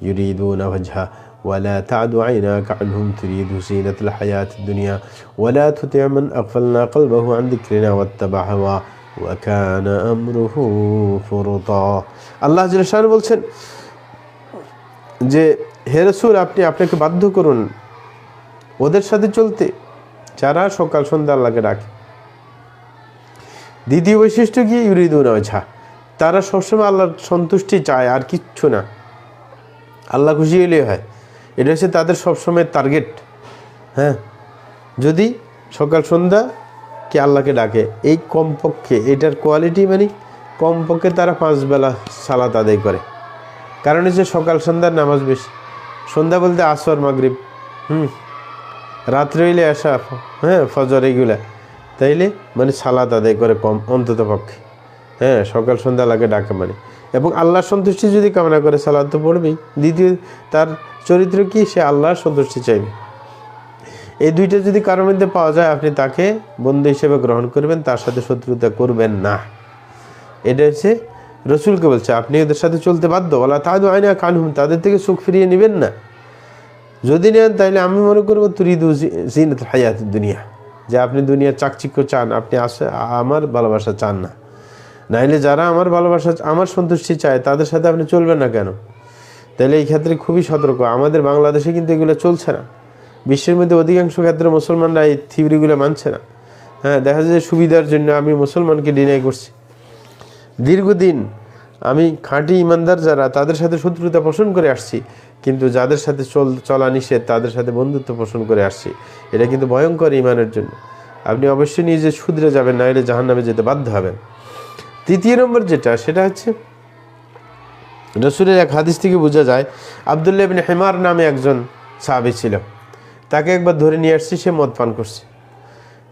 ইউরিদুনা ওয়াজহা ওয়ালা তা'দু আইনাকা আনহুম তুরিদু যিনাতাল হায়াতিদ দুনিয়া ওয়ালা তুতি' মান আগফালনা কলবাহু আন যিকরিনা ওয়াত্তাবা হাওয়া ওয়া কানা আমরুহু ফুরতা। আল্লাহ জাল্লা শাআনহু বলছেন যে হে রাসূল, আপনি আপনাকে বাধ্য করুন ওদের সাথে চলতে যারা সকাল সন্ধ্যা আল্লাহকে ডাকে। দ্বিতীয় বৈশিষ্ট্য কি? ইউরিদুনা ওয়াজহা, তারা সবসময় আল্লাহর সন্তুষ্টি চায়, আর কিচ্ছু না, আল্লাহ খুশি হলেই হয়। এটা হচ্ছে তাদের সবসময় টার্গেট। হ্যাঁ, যদি সকাল সন্ধ্যা কে আল্লাহকে ডাকে, এই কমপক্ষে এটার কোয়ালিটি মানে কমপক্ষে তারা 5 বেলা সালাত আদায় করে। কারণ হচ্ছে সকাল সন্ধ্যার নামাজ বেশি। সন্ধ্যা বলতে আসর মাগরিব, রাত্রে হইলে আসা, হ্যাঁ ফজর, এইগুলা। তাইলে মানে সালাত আদায় করে কম অন্তত পক্ষে। হ্যাঁ, সকাল সন্ধ্যা আল্লাহকে ডাকে মানে, এবং আল্লাহর সন্তুষ্টি যদি কামনা করে সালাত তো পড়বেই। দ্বিতীয়, তার চরিত্র কি? সে আল্লাহর সন্তুষ্টি চাইবে। এই দুইটা যদি কারোর মধ্যে পাওয়া যায়, আপনি তাকে বন্ধু হিসেবে গ্রহণ করবেন, তার সাথে শত্রুতা করবেন না। এটা হচ্ছে রসুলকে বলছে, আপনি ওদের সাথে চলতে বাধ্য। ওয়ালা তাদু আইনা কানহুম, তাদের থেকে চোখ ফিরিয়ে নেবেন না। যদি নেন তাইলে আমি মনে করবো তুরিদু জিনাতুল হায়াতুদ দুনিয়া, যে আপনি দুনিয়ার চাকচিক্য চান, আপনি আমার ভালোবাসা চান না। নাইলে যারা আমার ভালোবাসা, আমার সন্তুষ্টি চায়, তাদের সাথে আপনি চলবেন না কেন? তাহলে এই ক্ষেত্রে খুবই সতর্ক। আমাদের বাংলাদেশে কিন্তু এগুলো চলছে না। বিশ্বের মধ্যে অধিকাংশ ক্ষেত্রে মুসলমানরা এই থিওরিগুলো মানছে না। হ্যাঁ, দেখা যায় সুবিধার জন্য আমি মুসলমানকে ডিনাই করছি। দীর্ঘদিন আমি খাঁটি ইমানদার যারা, তাদের সাথে শত্রুতা পোষণ করে আসছি, কিন্তু যাদের সাথে চলা নিষেধ, তাদের সাথে বন্ধুত্ব পোষণ করে আসছি। এটা কিন্তু ভয়ঙ্কর ইমানের জন্য। আপনি অবশ্যই নিজে শুধরে যাবেন, না হলে জাহান্নামে যেতে বাধ্য হবেন। তৃতীয় নম্বর যেটা, সেটা হচ্ছে রসুলের এক হাদিস থেকে বোঝা যায়, আব্দুল্লাহ ইবনে হিমার নামে একজন সাহাবী ছিল। তাকে একবার ধরে নিয়ে আসছি, সে মদ পান করছে।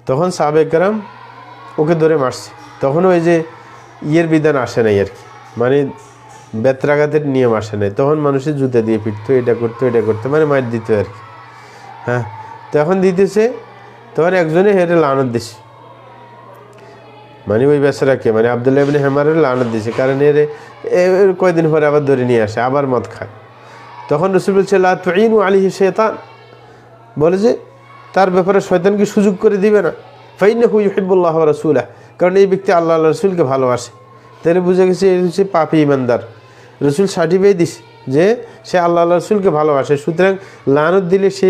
তখন সাহাবে কেরাম ওকে ধরে মারছে। তখন ওই যে বিধান আসে নাই আর কি, মানে বেত্রাঘাতের নিয়ম আসে নাই। তখন মানুষের জুতা দিয়ে পিটতো, এটা করতো, মানে মার দিত আর কি। হ্যাঁ, তখন দিতেছে, তখন একজনে হেরে লানত দিছে, মানে ওই বেচারাকে, মানে আব্দুল্লাহ ইবনে হিমারের লানত দিছে। কারণ এর কয়দিন পরে আবার ধরে নিয়ে আসে, আবার মদ খায়। তখন রাসূল বলছে, লা তুঈনু আলাইহি শাইতান, বলে যে তার ব্যাপারে শয়তানকে সুযোগ করে দিবে না। ফাইন্নাহু ইউহিব্বুল্লাহ ওয়া রাসূলাহ, কারণ এই ব্যক্তি আল্লাহ আল্লাহ রসুলকে ভালোবাসে। তাহলে বুঝে গেছে এই হচ্ছে পাপী ইমানদার। রসুল সার্টিফাই দিছে যে সে আল্লাহ আল্লাহ রসুলকে ভালোবাসে। সুতরাং লানত দিলে সে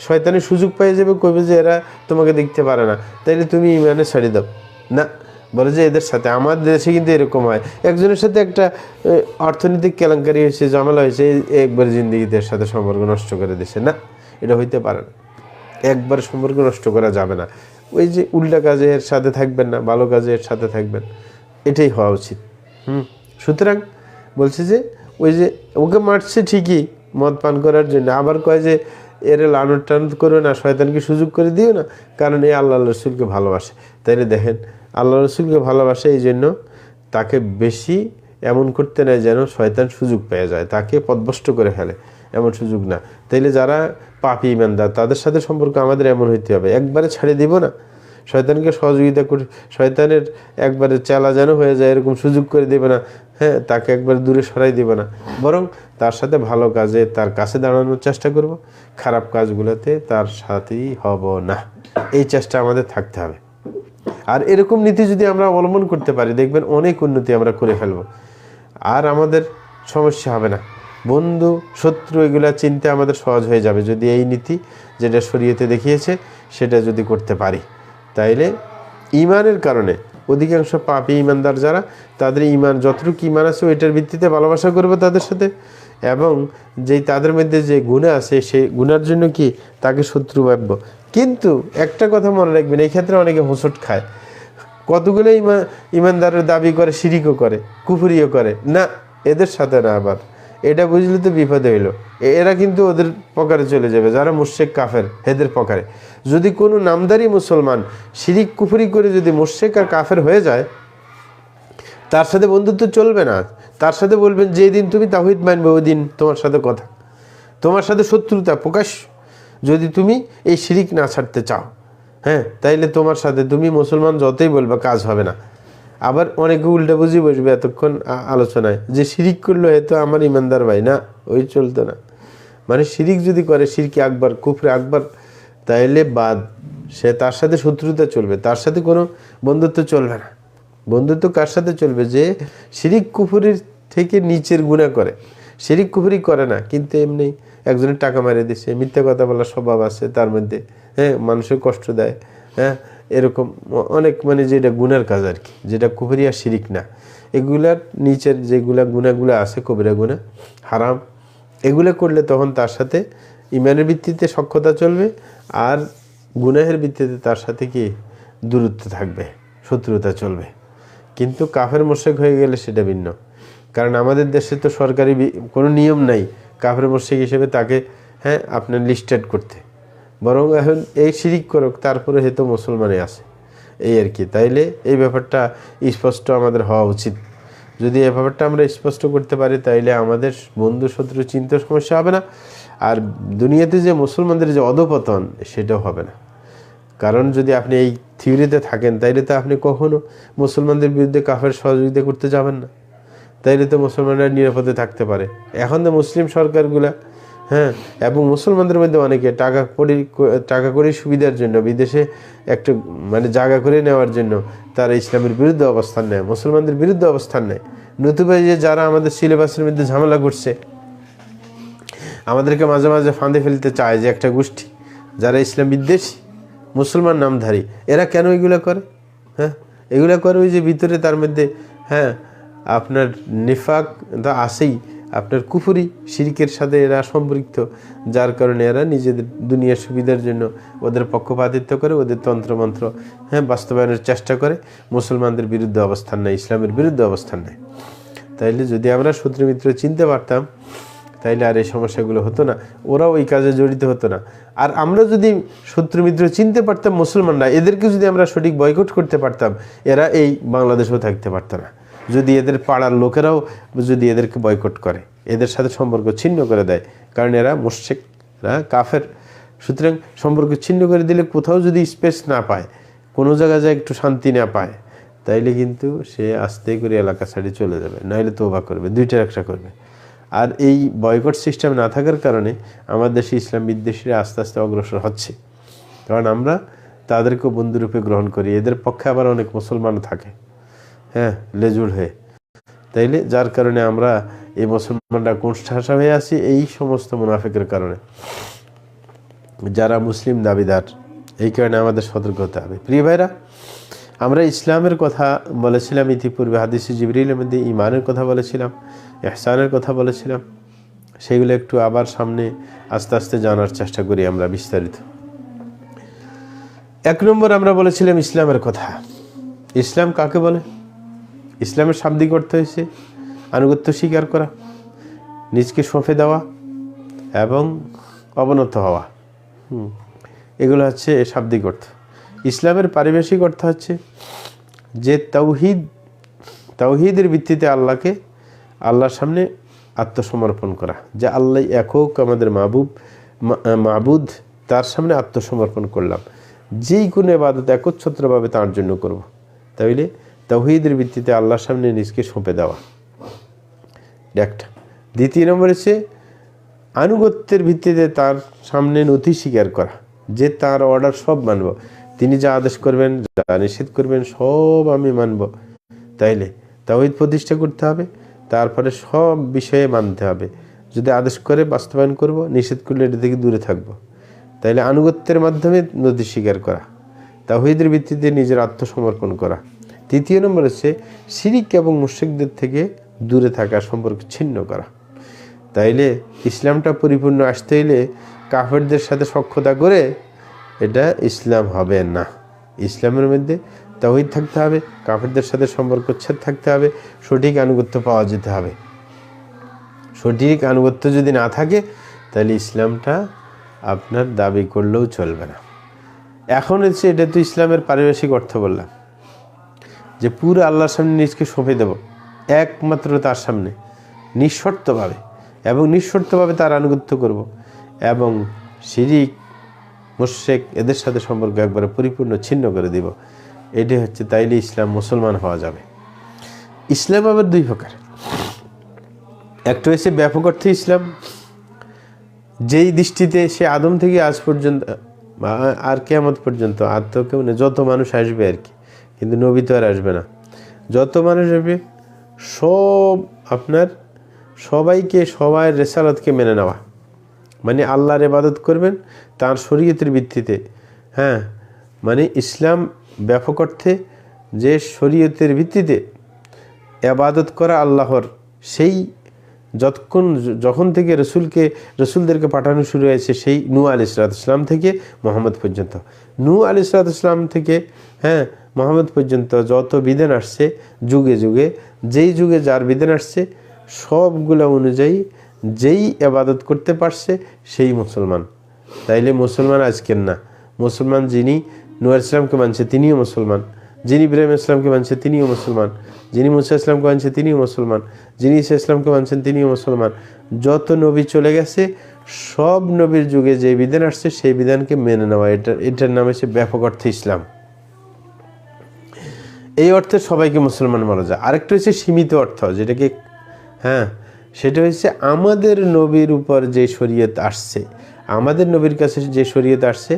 শয়তানের সুযোগ পেয়ে যাবে, কইবে যে এরা তোমাকে দেখতে পারে না, তাইলে তুমি ইমানে ছাড়ি দাও না। বলে যে এদের সাথে, আমাদের দেশে কিন্তু এরকম হয়, একজনের সাথে একটা অর্থনৈতিক কেলেঙ্কারি হয়েছে, ঝামেলা হয়েছে, একবার জিন্দিগিদের সাথে সম্পর্ক নষ্ট করে দিছে। না, এটা হইতে পারে না, একবার সম্পর্ক নষ্ট করা যাবে না। ওই যে উল্টা কাজের সাথে থাকবেন না, ভালো কাজের সাথে থাকবেন, এটাই হওয়া উচিত। সুতরাং বলছে যে ওই যে ওকে মারছে ঠিকই মদ পান করার জন্য, আবার কয় যে এর লানত টানত করো না, শয়তানকে সুযোগ করে দিও না, কারণ এই আল্লাহ রসুলকে ভালোবাসে। তাইলে দেখেন, আল্লাহ রসুলকে ভালোবাসে, এই জন্য তাকে বেশি এমন করতে নেয় যেন শয়তান সুযোগ পেয়ে যায়, তাকে পথভ্রষ্ট করে ফেলে, এমন সুযোগ না। তাইলে যারা পাপী ইমানদার, তাদের সাথে সম্পর্ক আমাদের এমন হইতে হবে, একবারে ছাড়ে দিব না, শয়তানকে সহযোগিতা করে, শয়তানের একবারে চেলা যেন হয়ে যায় এরকম সুযোগ করে দেবে না। হ্যাঁ, তাকে একবার দূরে সরাই দেবে না, বরং তার সাথে ভালো কাজে তার কাছে দাঁড়ানোর চেষ্টা করব, খারাপ কাজগুলোতে তার সাথেই হব না। এই চেষ্টা আমাদের থাকতে হবে। আর এরকম নীতি যদি আমরা অবলম্বন করতে পারি, দেখবেন অনেক উন্নতি আমরা করে ফেলব, আর আমাদের সমস্যা হবে না। বন্ধু শত্রু এগুলা চিনতে আমাদের সহজ হয়ে যাবে, যদি এই নীতি যেটা শরীয়তে দেখিয়েছে সেটা যদি করতে পারি। তাইলে ইমানের কারণে অধিকাংশ পাপী ইমানদার যারা, তাদের ইমান যতটুকু ইমান আছে ওইটার ভিত্তিতে ভালোবাসা করবে তাদের সাথে, এবং যেই তাদের মধ্যে যে গুনাহ আছে সেই গুনার জন্য কি তাকে শত্রু ভাবব। কিন্তু একটা কথা মনে রাখবেন, এই ক্ষেত্রে অনেকে হোঁচট খায়, কতগুলো ইমানদারের দাবি করে, শিরিকও করে, কুফরিও করে, না এদের সাথে না। আবার এটা বুঝলে তো বিপদ হইল, এরা কিন্তু ওদের পকারে চলে যাবে, যারা মুশরিক কাফের এদের পকারে। যদি কোনো নামদারি মুসলমান শিরিক কুফরি করে যদি মুশরিক আর কাফের হয়ে যায়, তার সাথে বন্ধুত্ব চলবে না। তার সাথে বলবেন যেদিন তুমি তাওহীদ মানবে ওই দিন তোমার সাথে কথা, তোমার সাথে শত্রুতা প্রকাশ, যদি তুমি এই শিরিক না ছাড়তে চাও। হ্যাঁ, তাইলে তোমার সাথে তুমি মুসলমান যতই বলবে কাজ হবে না। আবার অনেকে উল্টা বুঝি বসবে এতক্ষণ আলোচনায়, যে শিরিক করলো এতো আমার ইমানদার ভাই, না ওই চলতো না। মানে শিরিক যদি করে, শিরকি আকবার, কুফরে আকবার, তাইলে বাদ, সে তার সাথে শত্রুতা চলবে, তার সাথে কোনো বন্ধুত্ব চলবে না। বন্ধুত্ব কার সাথে চলবে? যে শিরিক কুফরির থেকে নিচের গুনাহ করে, শিরিক কুফরি করে না কিন্তু এমনি একজনের টাকা মারিয়ে দিচ্ছে, মিথ্যা কথা বলার স্বভাব আছে তার মধ্যে, হ্যাঁ, মানুষের কষ্ট দেয়, হ্যাঁ, এরকম অনেক মানে যেটা গুনার কাজ আর কি, যেটা কুফরি আর শিরিক না, এগুলার নিচের যেগুলা গুনাহগুলো আছে কবিরা গুনাহ হারাম, এগুলো করলে তখন তার সাথে ইমানের ভিত্তিতে সখ্যতা চলবে, আর গুনাহের ভিত্তিতে তার সাথে কি দূরত্ব থাকবে, শত্রুতা চলবে। কিন্তু কাফের মুশরিক হয়ে গেলে সেটা ভিন্ন। কারণ আমাদের দেশে তো সরকারি কোনো নিয়ম নাই কাফের মুশরিক হিসেবে তাকে, হ্যাঁ, আপনার লিস্টেড করতে, বরং এখন এই শিরিক করুক তারপরে হয়তো মুসলমানে আছে, এই আর কি। তাইলে এই ব্যাপারটা স্পষ্ট আমাদের হওয়া উচিত। যদি এই ব্যাপারটা আমরা স্পষ্ট করতে পারি তাইলে আমাদের বন্ধু শত্রু চিন্তার সমস্যা হবে না, আর দুনিয়াতে যে মুসলমানদের যে অধপতন সেটাও হবে না। কারণ যদি আপনি এই থিওরিতে থাকেন তাইলে তো আপনি কখনো মুসলমানদের বিরুদ্ধে কাফের সহযোগিতা করতে যাবেন না, তাইলে তো মুসলমানরা নিরাপদে থাকতে পারে। এখন তো মুসলিম সরকারগুলা, হ্যাঁ, এবং মুসলমানদের মধ্যে অনেকে টাকা কড়ি সুবিধার জন্য বিদেশে একটা মানে জায়গা করে নেওয়ার জন্য তারা ইসলামের বিরুদ্ধে অবস্থান নেয়, মুসলমানদের বিরুদ্ধে অবস্থান নেয়। নতুবা যে যারা আমাদের সিলেবাসের মধ্যে ঝামেলা করছে, আমাদেরকে মাঝে মাঝে ফাঁদে ফেলতে চায় যে একটা গোষ্ঠী যারা ইসলাম বিদ্বেষী মুসলমান নামধারী, এরা কেন এগুলো করে? হ্যাঁ, এগুলো করে ওই যে ভিতরে তার মধ্যে, হ্যাঁ, আপনার নিফাক তা আসেই, আপনার কুফরি শিরিকের সাথে এরা সম্পৃক্ত, যার কারণে এরা নিজেদের দুনিয়ার সুবিধার জন্য ওদের পক্ষপাতিত্ব করে, ওদের তন্ত্রমন্ত্র, হ্যাঁ, বাস্তবায়নের চেষ্টা করে, মুসলমানদের বিরুদ্ধে অবস্থান নেয়, ইসলামের বিরুদ্ধে অবস্থান নেয়। তাইলে যদি আমরা শত্রু মিত্র চিনতে পারতাম তাইলে আর এই সমস্যাগুলো হতো না, ওরাও ওই কাজে জড়িত হতো না। আর আমরা যদি শত্রু মিত্র চিনতে পারতাম মুসলমানরা, এদেরকে যদি আমরা সঠিক বয়কট করতে পারতাম, এরা এই বাংলাদেশেও থাকতে পারতো না। যদি এদের পাড়ার লোকেরাও যদি এদেরকে বয়কট করে, এদের সাথে সম্পর্ক ছিন্ন করে দেয়, কারণ এরা মুশরিক, এরা কাফের, সুতরাং সম্পর্ক ছিন্ন করে দিলে কোথাও যদি স্পেস না পায়, কোনো জায়গায় যায় একটু শান্তি না পায়, তাইলে কিন্তু সে আস্তে করে এলাকা ছাড়িয়ে চলে যাবে, নাহলে তওবা করবে, দুইটার একটা করবে। আর এই বয়কট সিস্টেম না থাকার কারণে আমার দেশে ইসলাম বিদ্বেষীরা আস্তে আস্তে অগ্রসর হচ্ছে, কারণ আমরা তাদেরকেও বন্ধুরূপে গ্রহণ করি। এদের পক্ষে আবার অনেক মুসলমান থাকে, হ্যাঁ, লেজুড় হয়ে, তাইলে যার কারণে আমরা এই মুসলমানরা কোণঠাসা হয়ে আছি এই সমস্ত মুনাফিকের কারণে, যারা মুসলিম দাবিদার। এই কারণে আমাদের সতর্ক হতে হবে। প্রিয় ভাইরা, আমরা ইসলামের কথা বলেছিলাম ইতিপূর্বে, হাদিসে জিবরিলের মধ্যে ঈমানের কথা বলেছিলাম, ইহসানের কথা বলেছিলাম, সেগুলো একটু আবার সামনে আস্তে আস্তে জানার চেষ্টা করি আমরা বিস্তারিত। 1 নম্বর আমরা বলেছিলাম ইসলামের কথা। ইসলাম কাকে বলে? ইসলামের শাব্দিক অর্থ হয়েছে আনুগত্য স্বীকার করা, নিজকে সঁপে দেওয়া এবং অবনত হওয়া। এগুলো হচ্ছে শাব্দিক অর্থ। ইসলামের পারিভাষিক অর্থ হচ্ছে যে তাওহীদের ভিত্তিতে আল্লাহর সামনে আত্মসমর্পণ করা, যে আল্লাহ একক আমাদের মাবুদ, তার সামনে আত্মসমর্পণ করলাম, যেই কোনো ইবাদত একচ্ছত্রভাবে তার জন্য করব। তাইলে তাওহীদের ভিত্তিতে আল্লাহর সামনে নিজকে সঁপে দেওয়া একটা। 2 নম্বর হচ্ছে আনুগত্যের ভিত্তিতে তার সামনে নথি স্বীকার করা, যে তার অর্ডার সব মানব, তিনি যা আদেশ করবেন, যা নিষেধ করবেন, সব আমি মানব। তাইলে তাওহীদ প্রতিষ্ঠা করতে হবে, তারপরে সব বিষয়ে মানতে হবে। যদি আদেশ করে বাস্তবায়ন করব, নিষেধ করলে এটা থেকে দূরে থাকব। তাইলে আনুগত্যের মাধ্যমে নথি স্বীকার করা, তাওহীদের ভিত্তিতে নিজের আত্মসমর্পণ করা। 3 নম্বর হচ্ছে শিরিক এবং মুশরিকদের থেকে দূরে থাকা, সম্পর্ক ছিন্ন করা। তাইলে ইসলামটা পরিপূর্ণ আসতে হইলে কাফেরদের সাথে সখ্যতা করে এটা ইসলাম হবে না। ইসলামের মধ্যে তাওহীদ থাকতে হবে, কাফেরদের সাথে সম্পর্ক ছেদ থাকতে হবে, সঠিক আনুগত্য পাওয়া যেতে হবে। সঠিক আনুগত্য যদি না থাকে তাহলে ইসলামটা আপনার দাবি করলেও চলবে না। এখন হচ্ছে এটা তো ইসলামের পারিভাষিক অর্থ বললাম, যে পুরো আল্লাহর সামনে নিজকে সঁপে দেব, একমাত্র তার সামনে নিঃশর্তভাবে, এবং নিঃশর্তভাবে তার আনুগত্য করব, এবং শিরিক মুশরিক এদের সাথে সম্পর্ক একবারে পরিপূর্ণ ছিন্ন করে দিব। এটাই হচ্ছে, তাইলে ইসলাম, মুসলমান হওয়া যাবে। ইসলাম আবার 2 প্রকার। একটা হচ্ছে ব্যাপক অর্থে ইসলাম, যেই দৃষ্টিতে সে আদম থেকে আজ পর্যন্ত আর কিয়ামত পর্যন্ত, আর তো কেউ নেই, যত মানুষ আসবে আর কি, কিন্তু নবী তো আর আসবে না। যত মানুষ আসবে সব আপনার সবাই রেসালাতকে মেনে নেওয়া, মানে আল্লাহর ইবাদত করবেন তার শরীয়তের ভিত্তিতে। হ্যাঁ, মানে ইসলাম ব্যাপক অর্থে যে শরীয়তের ভিত্তিতে ইবাদত করা আল্লাহর, সেই যখন থেকে রসুলদেরকে পাঠানো শুরু হয়েছে, সেই নূহ আলাইহিসসালাম থেকে মুহাম্মদ পর্যন্ত, নূহ আলাইহিসসালাম থেকে হ্যাঁ মুহাম্মদ পর্যন্ত যত বিধান আসছে যুগে যুগে, যেই যুগে যার বিধান আসছে সবগুলো অনুযায়ী যেই ইবাদত করতে পারছে সেই মুসলমান। তাইলে মুসলমান আজকের না, মুসলমান যিনি নূহ আলাইহিস সালামকে মানছে তিনিও মুসলমান, যিনি ইব্রাহিম ইসলামকে মানছে তিনিও মুসলমান, যিনি মুসা ইসলামকে মানছে তিনিও মুসলমান, যিনি ঈসা ইসলামকে মানছেন তিনিও মুসলমান। যত নবী চলে গেছে সব নবীর যুগে যে বিধান আসছে সেই বিধানকে মেনে নেওয়া, এটার নাম হচ্ছে ব্যাপক অর্থে ইসলাম। এই অর্থে সবাইকে মুসলমান বলা যায়। আরেকটা হচ্ছে সীমিত অর্থ, যেটাকে হ্যাঁ সেটা হচ্ছে আমাদের নবীর উপর যে শরীয়ত আসছে, আমাদের নবীর কাছে যে শরীয়ত আসছে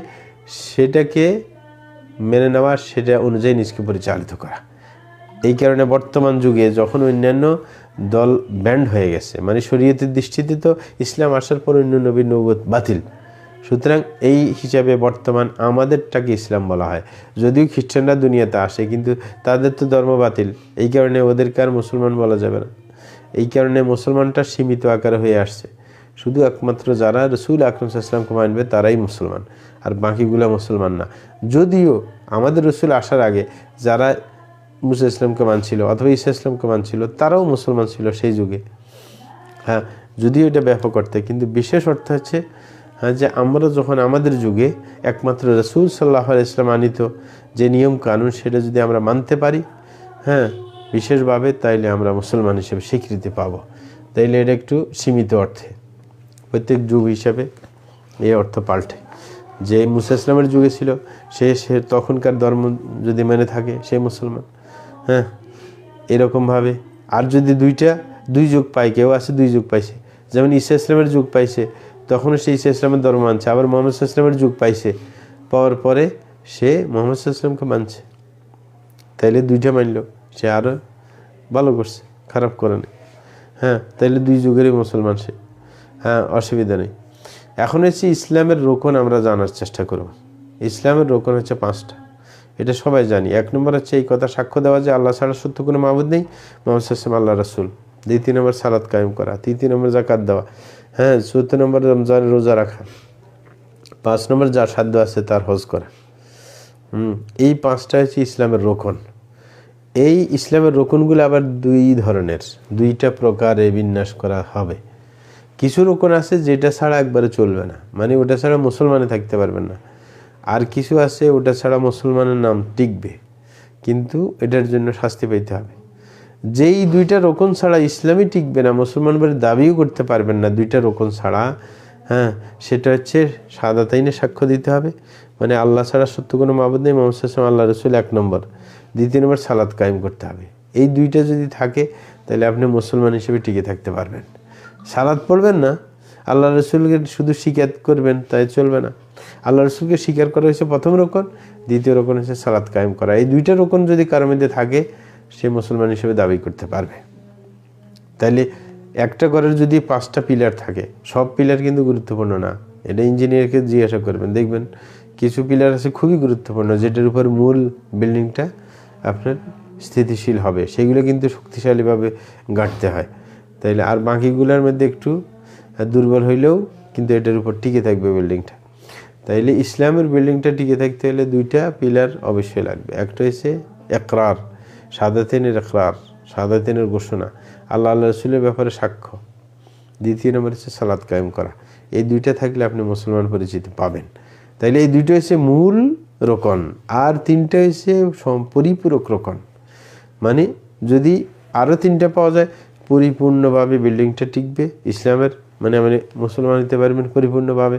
সেটাকে মেনে নেওয়া, সেটা অনুযায়ী নিজকে পরিচালিত করা। এই কারণে বর্তমান যুগে যখন অন্যান্য দল ব্যান্ড হয়ে গেছে, মানে শরীয়তের দৃষ্টিতে তো ইসলাম আসার পর অন্য নবীর নবুয়ত বাতিল, সুতরাং এই হিসাবে বর্তমান আমাদেরটাকে ইসলাম বলা হয়। যদিও খ্রিস্টানরা দুনিয়াতে আসে কিন্তু তাদের তো ধর্ম বাতিল, এই কারণে ওদেরকে আর মুসলমান বলা যাবে না। এই কারণে মুসলমানটা সীমিত আকারে হয়ে আসছে। শুধু একমাত্র যারা রসুল আকরাম সাল্লাল্লাহু আলাইহি ওয়াসাল্লামকে মানবে তারাই মুসলমান, আর বাকিগুলা মুসলমান না। যদিও আমাদের রসুল আসার আগে যারা মুসা ইসলামকে মানছিল অথবা ঈসা ইসলামকে মানছিল তারাও মুসলমান ছিল সেই যুগে। হ্যাঁ, যদিও এটা ব্যাপক অর্থে, কিন্তু বিশেষ অর্থ হচ্ছে হ্যাঁ যে আমরা যখন আমাদের যুগে একমাত্র রসুল সাল্লাল্লাহু আলাইহি ওয়াসাল্লাম আনিত যে নিয়ম কানুন সেটা যদি আমরা মানতে পারি হ্যাঁ বিশেষভাবে, তাইলে আমরা মুসলমান হিসেবে স্বীকৃতি পাবো। তাইলে এটা একটু সীমিত অর্থে, প্রত্যেক যুগ হিসাবে এই অর্থ পাল্টে। যে মুসা ইসলামের যুগে ছিল সে তখনকার ধর্ম যদি মেনে থাকে সে মুসলমান। হ্যাঁ, এরকমভাবে আর যদি দুই যুগ পায়, কেউ আছে দুই যুগ পাইছে, যেমন ঈসা ইসলামের যুগ পাইছে তখনও সে ঈসা ইসলামের ধর্ম মানছে, আবার মুহাম্মদ সাল্লাল্লাহু আলাইহি ওয়াসাল্লামের যুগ পাইছে, পাওয়ার পরে সে মুহাম্মদ সাল্লাল্লাহু আলাইহি ওয়াসাল্লামকে মানছে, তাইলে দুইটা মানল, সে আরও ভালো করছে, খারাপ করে না। হ্যাঁ, তাইলে দুই যুগেরই মুসলমান সে, হ্যাঁ অসুবিধা নেই। এখন হচ্ছে ইসলামের রোকন আমরা জানার চেষ্টা করব। ইসলামের রোকন হচ্ছে 5টা, এটা সবাই জানি। 1 নম্বর হচ্ছে এই কথা সাক্ষ্য দেওয়া যে আল্লাহ ছাড়া সত্য কোনো মাবুদ নেই, মুহাম্মদ সাল্লাল্লাহু আলাইহি ওয়াসাল্লাম আল্লাহ রাসূল। 2 নম্বর সালাত কায়েম করা, 3 নম্বর যাকাত দেওয়া, হ্যাঁ 4 নম্বর রমজানের রোজা রাখা, 5 নম্বর যার সাধ্য আছে তার হজ করা। এই 5টা হচ্ছে ইসলামের রোকন। এই ইসলামের রোকনগুলো আবার 2 ধরনের, 2টা প্রকারে বিন্যাস করা হবে। কিছু রোকন আছে যেটা ছাড়া একবারে চলবে না, মানে ওটা ছাড়া মুসলমানে থাকতে পারবেন না। আর কিছু আছে ওটা ছাড়া মুসলমানের নাম টিকবে, কিন্তু এটার জন্য শাস্তি পেতে হবে। যেই 2টা রোকন ছাড়া ইসলামই টিকবে না, মুসলমান বলে দাবিও করতে পারবেন না 2টা রোকন ছাড়া, হ্যাঁ সেটা হচ্ছে শাহাদাতাইনে সাক্ষ্য দিতে হবে, মানে আল্লাহ ছাড়া সত্য কোনো মাবুদ নেই, মুহাম্মদ সাল্লাল্লাহু আলাইহি ওয়াসাল্লাম আল্লাহ রাসূল 1 নম্বর, 2 নম্বর সালাত কায়েম করতে হবে। এই 2টা যদি থাকে তাহলে আপনি মুসলমান হিসেবে টিকে থাকতে পারবেন। সালাত পড়বেন না, আল্লাহ রসুলকে শুধু স্বীকার করবেন তাই চলবে না। আল্লাহ রসুলকে স্বীকার করা হয়েছে প্রথম রোকন, দ্বিতীয় রোকন হচ্ছে সালাত কায়েম করা। এই 2টা রোকন যদি কারোর মধ্যে থাকে সে মুসলমান হিসেবে দাবি করতে পারবে। তাইলে একটা ঘরের যদি 5টা পিলার থাকে, সব পিলার কিন্তু গুরুত্বপূর্ণ না, এটা ইঞ্জিনিয়ারকে জিজ্ঞাসা করবেন, দেখবেন কিছু পিলার আছে খুবই গুরুত্বপূর্ণ, যেটার উপর মূল বিল্ডিংটা আপনার স্থিতিশীল হবে, সেগুলো কিন্তু শক্তিশালীভাবে গাঁথতে হয়। তাইলে আর বাকিগুলোর মধ্যে একটু দুর্বল হইলেও কিন্তু এটার উপর টিকে থাকবে বিল্ডিংটা। তাইলে ইসলামের বিল্ডিংটা টিকে থাকতে হলে 2টা পিলার অবশ্যই লাগবে। একটা হচ্ছে ইকরার, শাহাদাতাইনের ইকরার, শাহাদাতাইনের ঘোষণা, আল্লাহ রসুলের ব্যাপারে সাক্ষ্য। 2 নম্বর হচ্ছে সালাত কায়েম করা। এই 2টা থাকলে আপনি মুসলমান পরিচিতি পাবেন। তাইলে এই 2টা হচ্ছে মূল রোকন, আর 3টা হচ্ছে পরিপূরক রোকন। মানে যদি আরও 3টা পাওয়া যায় পরিপূর্ণভাবে বিল্ডিংটা টিকবে ইসলামের, মানে আপনি মুসলমান হতে পারবেন পরিপূর্ণভাবে।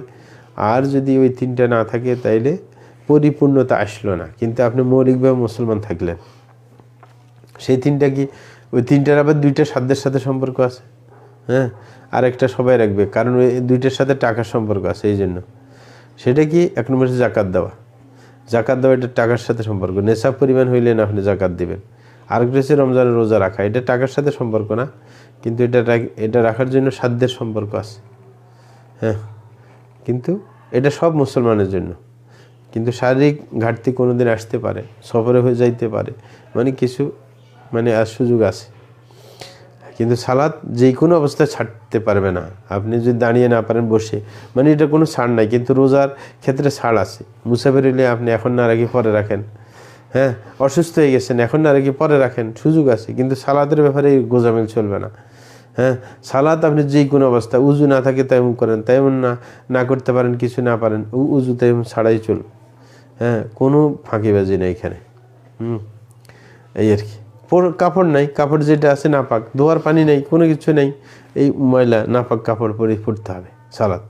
আর যদি ওই 3টা না থাকে তাইলে পরিপূর্ণতা আসলো না, কিন্তু আপনি মৌলিকভাবে মুসলমান থাকলেন। সেই 3টা কি, ওই 3টার আবার 2টা সাধ্যের সাথে সম্পর্ক আছে, হ্যাঁ আর একটা সবাই রাখবে, কারণ ওই 2টার সাথে টাকার সম্পর্ক আছে। এই জন্য সেটা কি 1 নম্বর জাকাত দেওয়া, জাকাত দেওয়া এটা টাকার সাথে সম্পর্ক, নেশাব পরিমাণ হইলে না আপনি জাকাত দিবেন। আরেকটা হচ্ছে রমজানের রোজা রাখা। এটা টাকার সাথে সম্পর্ক না, কিন্তু এটা রাখার জন্য সাধ্যের সম্পর্ক আছে। হ্যাঁ, কিন্তু এটা সব মুসলমানের জন্য। কিন্তু শারীরিক ঘাটতি কোনোদিন আসতে পারে, সফরে হয়ে যাইতে পারে, মানে কিছু আর সুযোগ আছে। কিন্তু সালাত যে কোনো অবস্থায় ছাড়তে পারবে না। আপনি যদি দাঁড়িয়ে না পারেন, বসে, এটা কোনো ছাড় নাই। কিন্তু রোজার ক্ষেত্রে ছাড় আছে। মুসাফির হলে আপনি এখন না রাখি পরে রাখেন, হ্যাঁ, অসুস্থ হয়ে গেছেন, এখন না রাখি পরে রাখেন, সুযোগ আছে। কিন্তু সালাতের ব্যাপারে গোজামিল চলবে না। হ্যাঁ, সালাত আপনি যে কোনো অবস্থা, উজু না থাকে তাইমুম করেন, তাইমুম না করতে পারেন, কিছু না পারেন, উজু তাইমুম ছাড়াই চলবে। হ্যাঁ, কোনো ফাঁকিবাজি নেই এখানে। এই আর কি। কাপড় নাই, কাপড় যেটা আছে নাপাক, ধোয়ার পানি নেই, কোনো কিছু নেই, এই ময়লা নাপাক কাপড় পরে পড়তে হবে সালাত,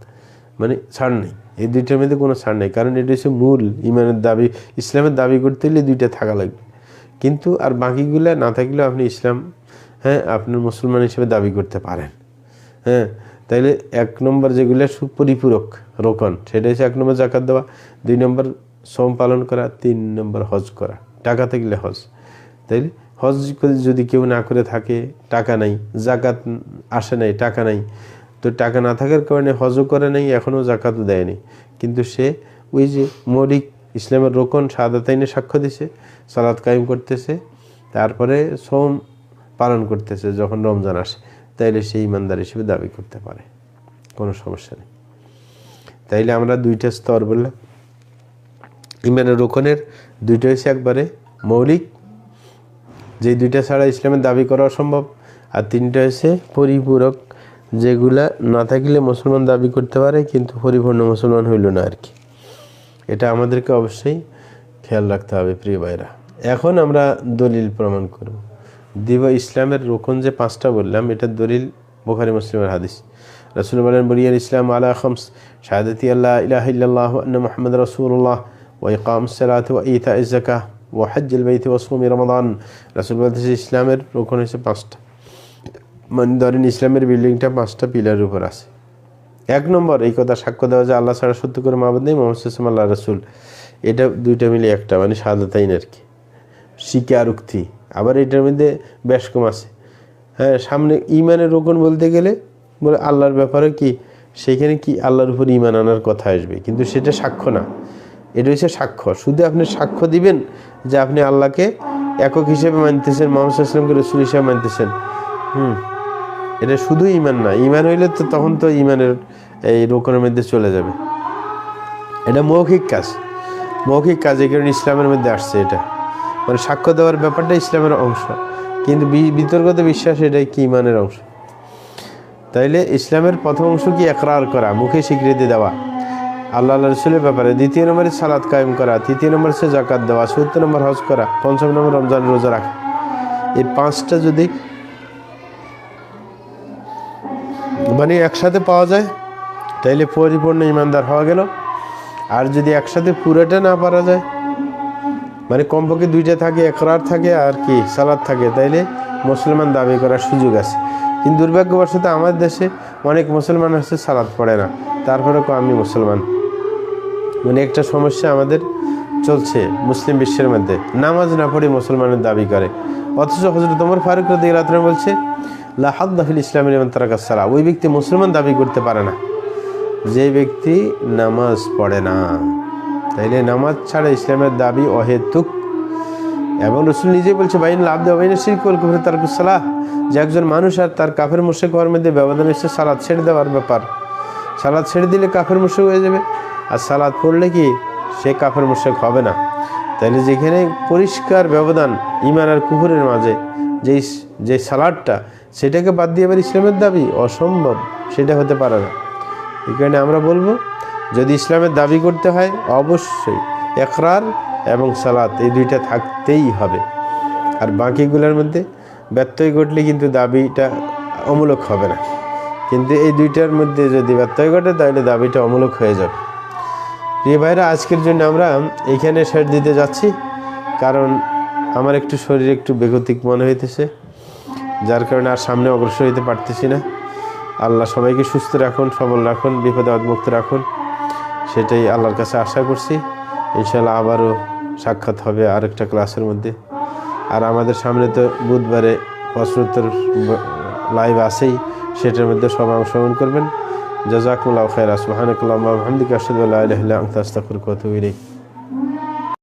ছাড় নেই। এই দুইটার মধ্যে কোনো ছাড় নেই, কারণ এটা হচ্ছে মূল ইমানের দাবি। ইসলামের দাবি করতে হলে দুইটা থাকা লাগবে। কিন্তু আর বাকিগুলো না থাকলেও আপনি ইসলাম, হ্যাঁ, আপনার মুসলমান হিসেবে দাবি করতে পারেন। হ্যাঁ, তাইলে 1 নম্বর যেগুলো সুপরিপূরক রোকন, সেটা হচ্ছে 1 নম্বর জাকাত দেওয়া, 2 নম্বর সোম পালন করা, 3 নম্বর হজ করা। টাকা থাকলে হজ। তাইলে হজ যদি কেউ না করে থাকে, টাকা নাই, জাকাত আসে নাই, টাকা নাই, তো টাকা না থাকার কারণে হজও করে নাই, এখনও জাকাতও দেয়নি, কিন্তু সে ওই যে মৌলিক ইসলামের রোকন শাহাদাতাইনে সাক্ষ্য দিছে, সালাত কায়েম করতেছে, তারপরে সোম পালন করতেছে যখন রমজান আসে, তাইলে সে ইমানদার হিসেবে দাবি করতে পারে, কোনো সমস্যা নেই। তাইলে আমরা 2টা স্তর বললাম। ইমানের রোকনের 2টা হচ্ছে একবারে মৌলিক, যে 2টা ছাড়া ইসলামের দাবি করা অসম্ভব, আর 3টা হচ্ছে পরিপূরক, যেগুলা না থাকলে মুসলমান দাবি করতে পারে কিন্তু পরিপূর্ণ মুসলমান হইল না আর কি। এটা আমাদেরকে অবশ্যই খেয়াল রাখতে হবে প্রিয় ভাইরা। এখন আমরা দলিল প্রমাণ করব। ইসলামের রোকন যে 5টা বললাম, এটার দলিল বুখারী মুসলিমের হাদিস। রাসূল বলেন, বুনিয়াল ইসলাম আলা খামস, শাহাদাতি আল্লা ইলাহা ইল্লাল্লাহ ওয়া আন্না মুহাম্মাদার রাসূলুল্লাহ ওয়া ইকামুস সালাতি ওয়া ইতাইজ যাকাহ ওয়া হজ্জুল বাইতি ওয়া সাওমি রমাদান। রাসূল বলতেছে ইসলামের রোকন হচ্ছে 5টা। ধরেন ইসলামের বিল্ডিংটা 5টা পিলারের উপর আছে। 1 নম্বর এই কথা সাক্ষ্য দেওয়া যে আল্লাহ ছাড়া সত্য করে মাবুদ নেই, মুহাম্মদ সাল্লাল্লাহু আলাইহি ওয়াসাল্লাম আল্লাহর রাসূল। এটা 2টা মিলে একটা, শাহাদাতাইন আর কি, স্বীকারোক্তি। আবার এটার মধ্যে বেশ কম আছে। হ্যাঁ, সামনে ইমানের রোকন বলতে গেলে বলে আল্লাহর ব্যাপারে কি, সেখানে কি আল্লাহর উপর ইমান আনার কথা আসবে, কিন্তু সেটা সাক্ষ্য না। এটা হচ্ছে সাক্ষ্য। শুধু আপনি সাক্ষ্য দিবেন যে আপনি আল্লাহকে একক হিসেবে মানতেছেন, মুহাম্মদ সাল্লাল্লাহু আলাইহি ওয়াসাল্লামকে রাসূল হিসেবে মানতেছেন। এটা শুধু ইমান না। ইমান হইলে তো তখন তো ইমানের এই রোকনের মধ্যে চলে যাবে। এটা মৌখিক কাজ, মৌখিক কাজ, এই কারণে ইসলামের মধ্যে আসছে। এটা সাক্ষ্য দেওয়ার ব্যাপারটা ইসলামের অংশ, কিন্তু বিতর্কতে বিশ্বাস এটাই কি ইমানের অংশ। তাইলে ইসলামের প্রথম অংশ কি? ইকরার করা, মুখে স্বীকৃতি দেওয়া আল্লাহ রাসূলের ব্যাপারে। 2 নম্বরে সালাত কায়েম করা, 3 নম্বর হচ্ছে যাকাত দেওয়া, 7 নম্বর হজ করা, 5 নম্বর রমজান রোজা রাখা। এই 5টা যদি একসাথে পাওয়া যায় তাইলে পরিপূর্ণ ইমানদার হওয়া গেল। আর যদি একসাথে পুরোটা না পারা যায়, কমপক্ষে 2টা থাকে, ইকরার থাকে আর কি সালাত থাকে, তাইলে মুসলমান দাবি করার সুযোগ আছে। কিন্তু দুর্ভাগ্যবশত আমার দেশে অনেক মুসলমান আছে সালাত পড়ে না, তারপরে আমি মুসলমান। একটা সমস্যা আমাদের চলছে মুসলিম বিশ্বের মধ্যে, নামাজ না পড়ে মুসলমানের দাবি করে। অথচ হযরত ওমর ফারুক রাদিয়াল্লাহু আনহু বলছে, লা হাদ্দা ফিল ইসলামি লিমান তারাকা সালাহ। ওই ব্যক্তি মুসলমান দাবি করতে পারে না যে ব্যক্তি নামাজ পড়ে না। তাইলে নামাজ ছাড়া ইসলামের দাবি অহেতুক। এবং রাসূল নিজেই বলছে, বাইনাল আবদি ওয়া বাইনাশ শিরকি ওয়াল কুফরি তারকুস সালাহ, যে একজন মানুষ আর তার কাফের মুশরিক হওয়ার মধ্যে ব্যবধান হচ্ছে সালাত ছেড়ে দেওয়ার ব্যাপার। সালাত ছেড়ে দিলে কাফের মুশরিক হয়ে যাবে, আর সালাত পড়লে কি সে কাফের মুশরিক হবে না। তাইলে যেখানে পরিষ্কার ব্যবধান ঈমান আর কুফরের মাঝে, যে সালাতটা, সেটাকে বাদ দিয়ে আবার ইসলামের দাবি অসম্ভব, সেটা হতে পারে না। এই কারণে আমরা বলবো, যদি ইসলামের দাবি করতে হয় অবশ্যই ইকরার এবং সালাত এই 2টা থাকতেই হবে। আর বাকিগুলোর মধ্যে ব্যত্যয় ঘটলে কিন্তু দাবিটা অমূলক হবে না। কিন্তু এই 2টার মধ্যে যদি ব্যত্যয় ঘটে তাহলে দাবিটা অমূলক হয়ে যাবে। প্রিয় ভাইরা, আজকের জন্য আমরা এইখানে শেষ দিতে যাচ্ছি, কারণ আমার একটু শরীর একটু বেগতিক মনে হইতেছে, যার কারণে আর সামনে অগ্রসর হইতে পারতেছি না। আল্লাহ সবাইকে সুস্থ রাখুন, সবল রাখুন, বিপদে মুক্ত রাখুন, সেটাই আল্লাহর কাছে আশা করছি। ইনশাআল্লাহ আবারও সাক্ষাৎ হবে আরেকটা ক্লাসের মধ্যে। আর আমাদের সামনে তো বুধবারে প্রশ্নোত্তর লাইভ আছেই, সেটার মধ্যে সবাই অংশগ্রহণ করবেন। জাযাকুমুল্লাহু খাইরান। সুবহানাকাল্লাহুম্মা ওয়া বিহামদিকা আশহাদু আল্লা ইলাহা ইল্লা আনতা আস্তাগফিরুকা ওয়া আতুবু ইলাইক।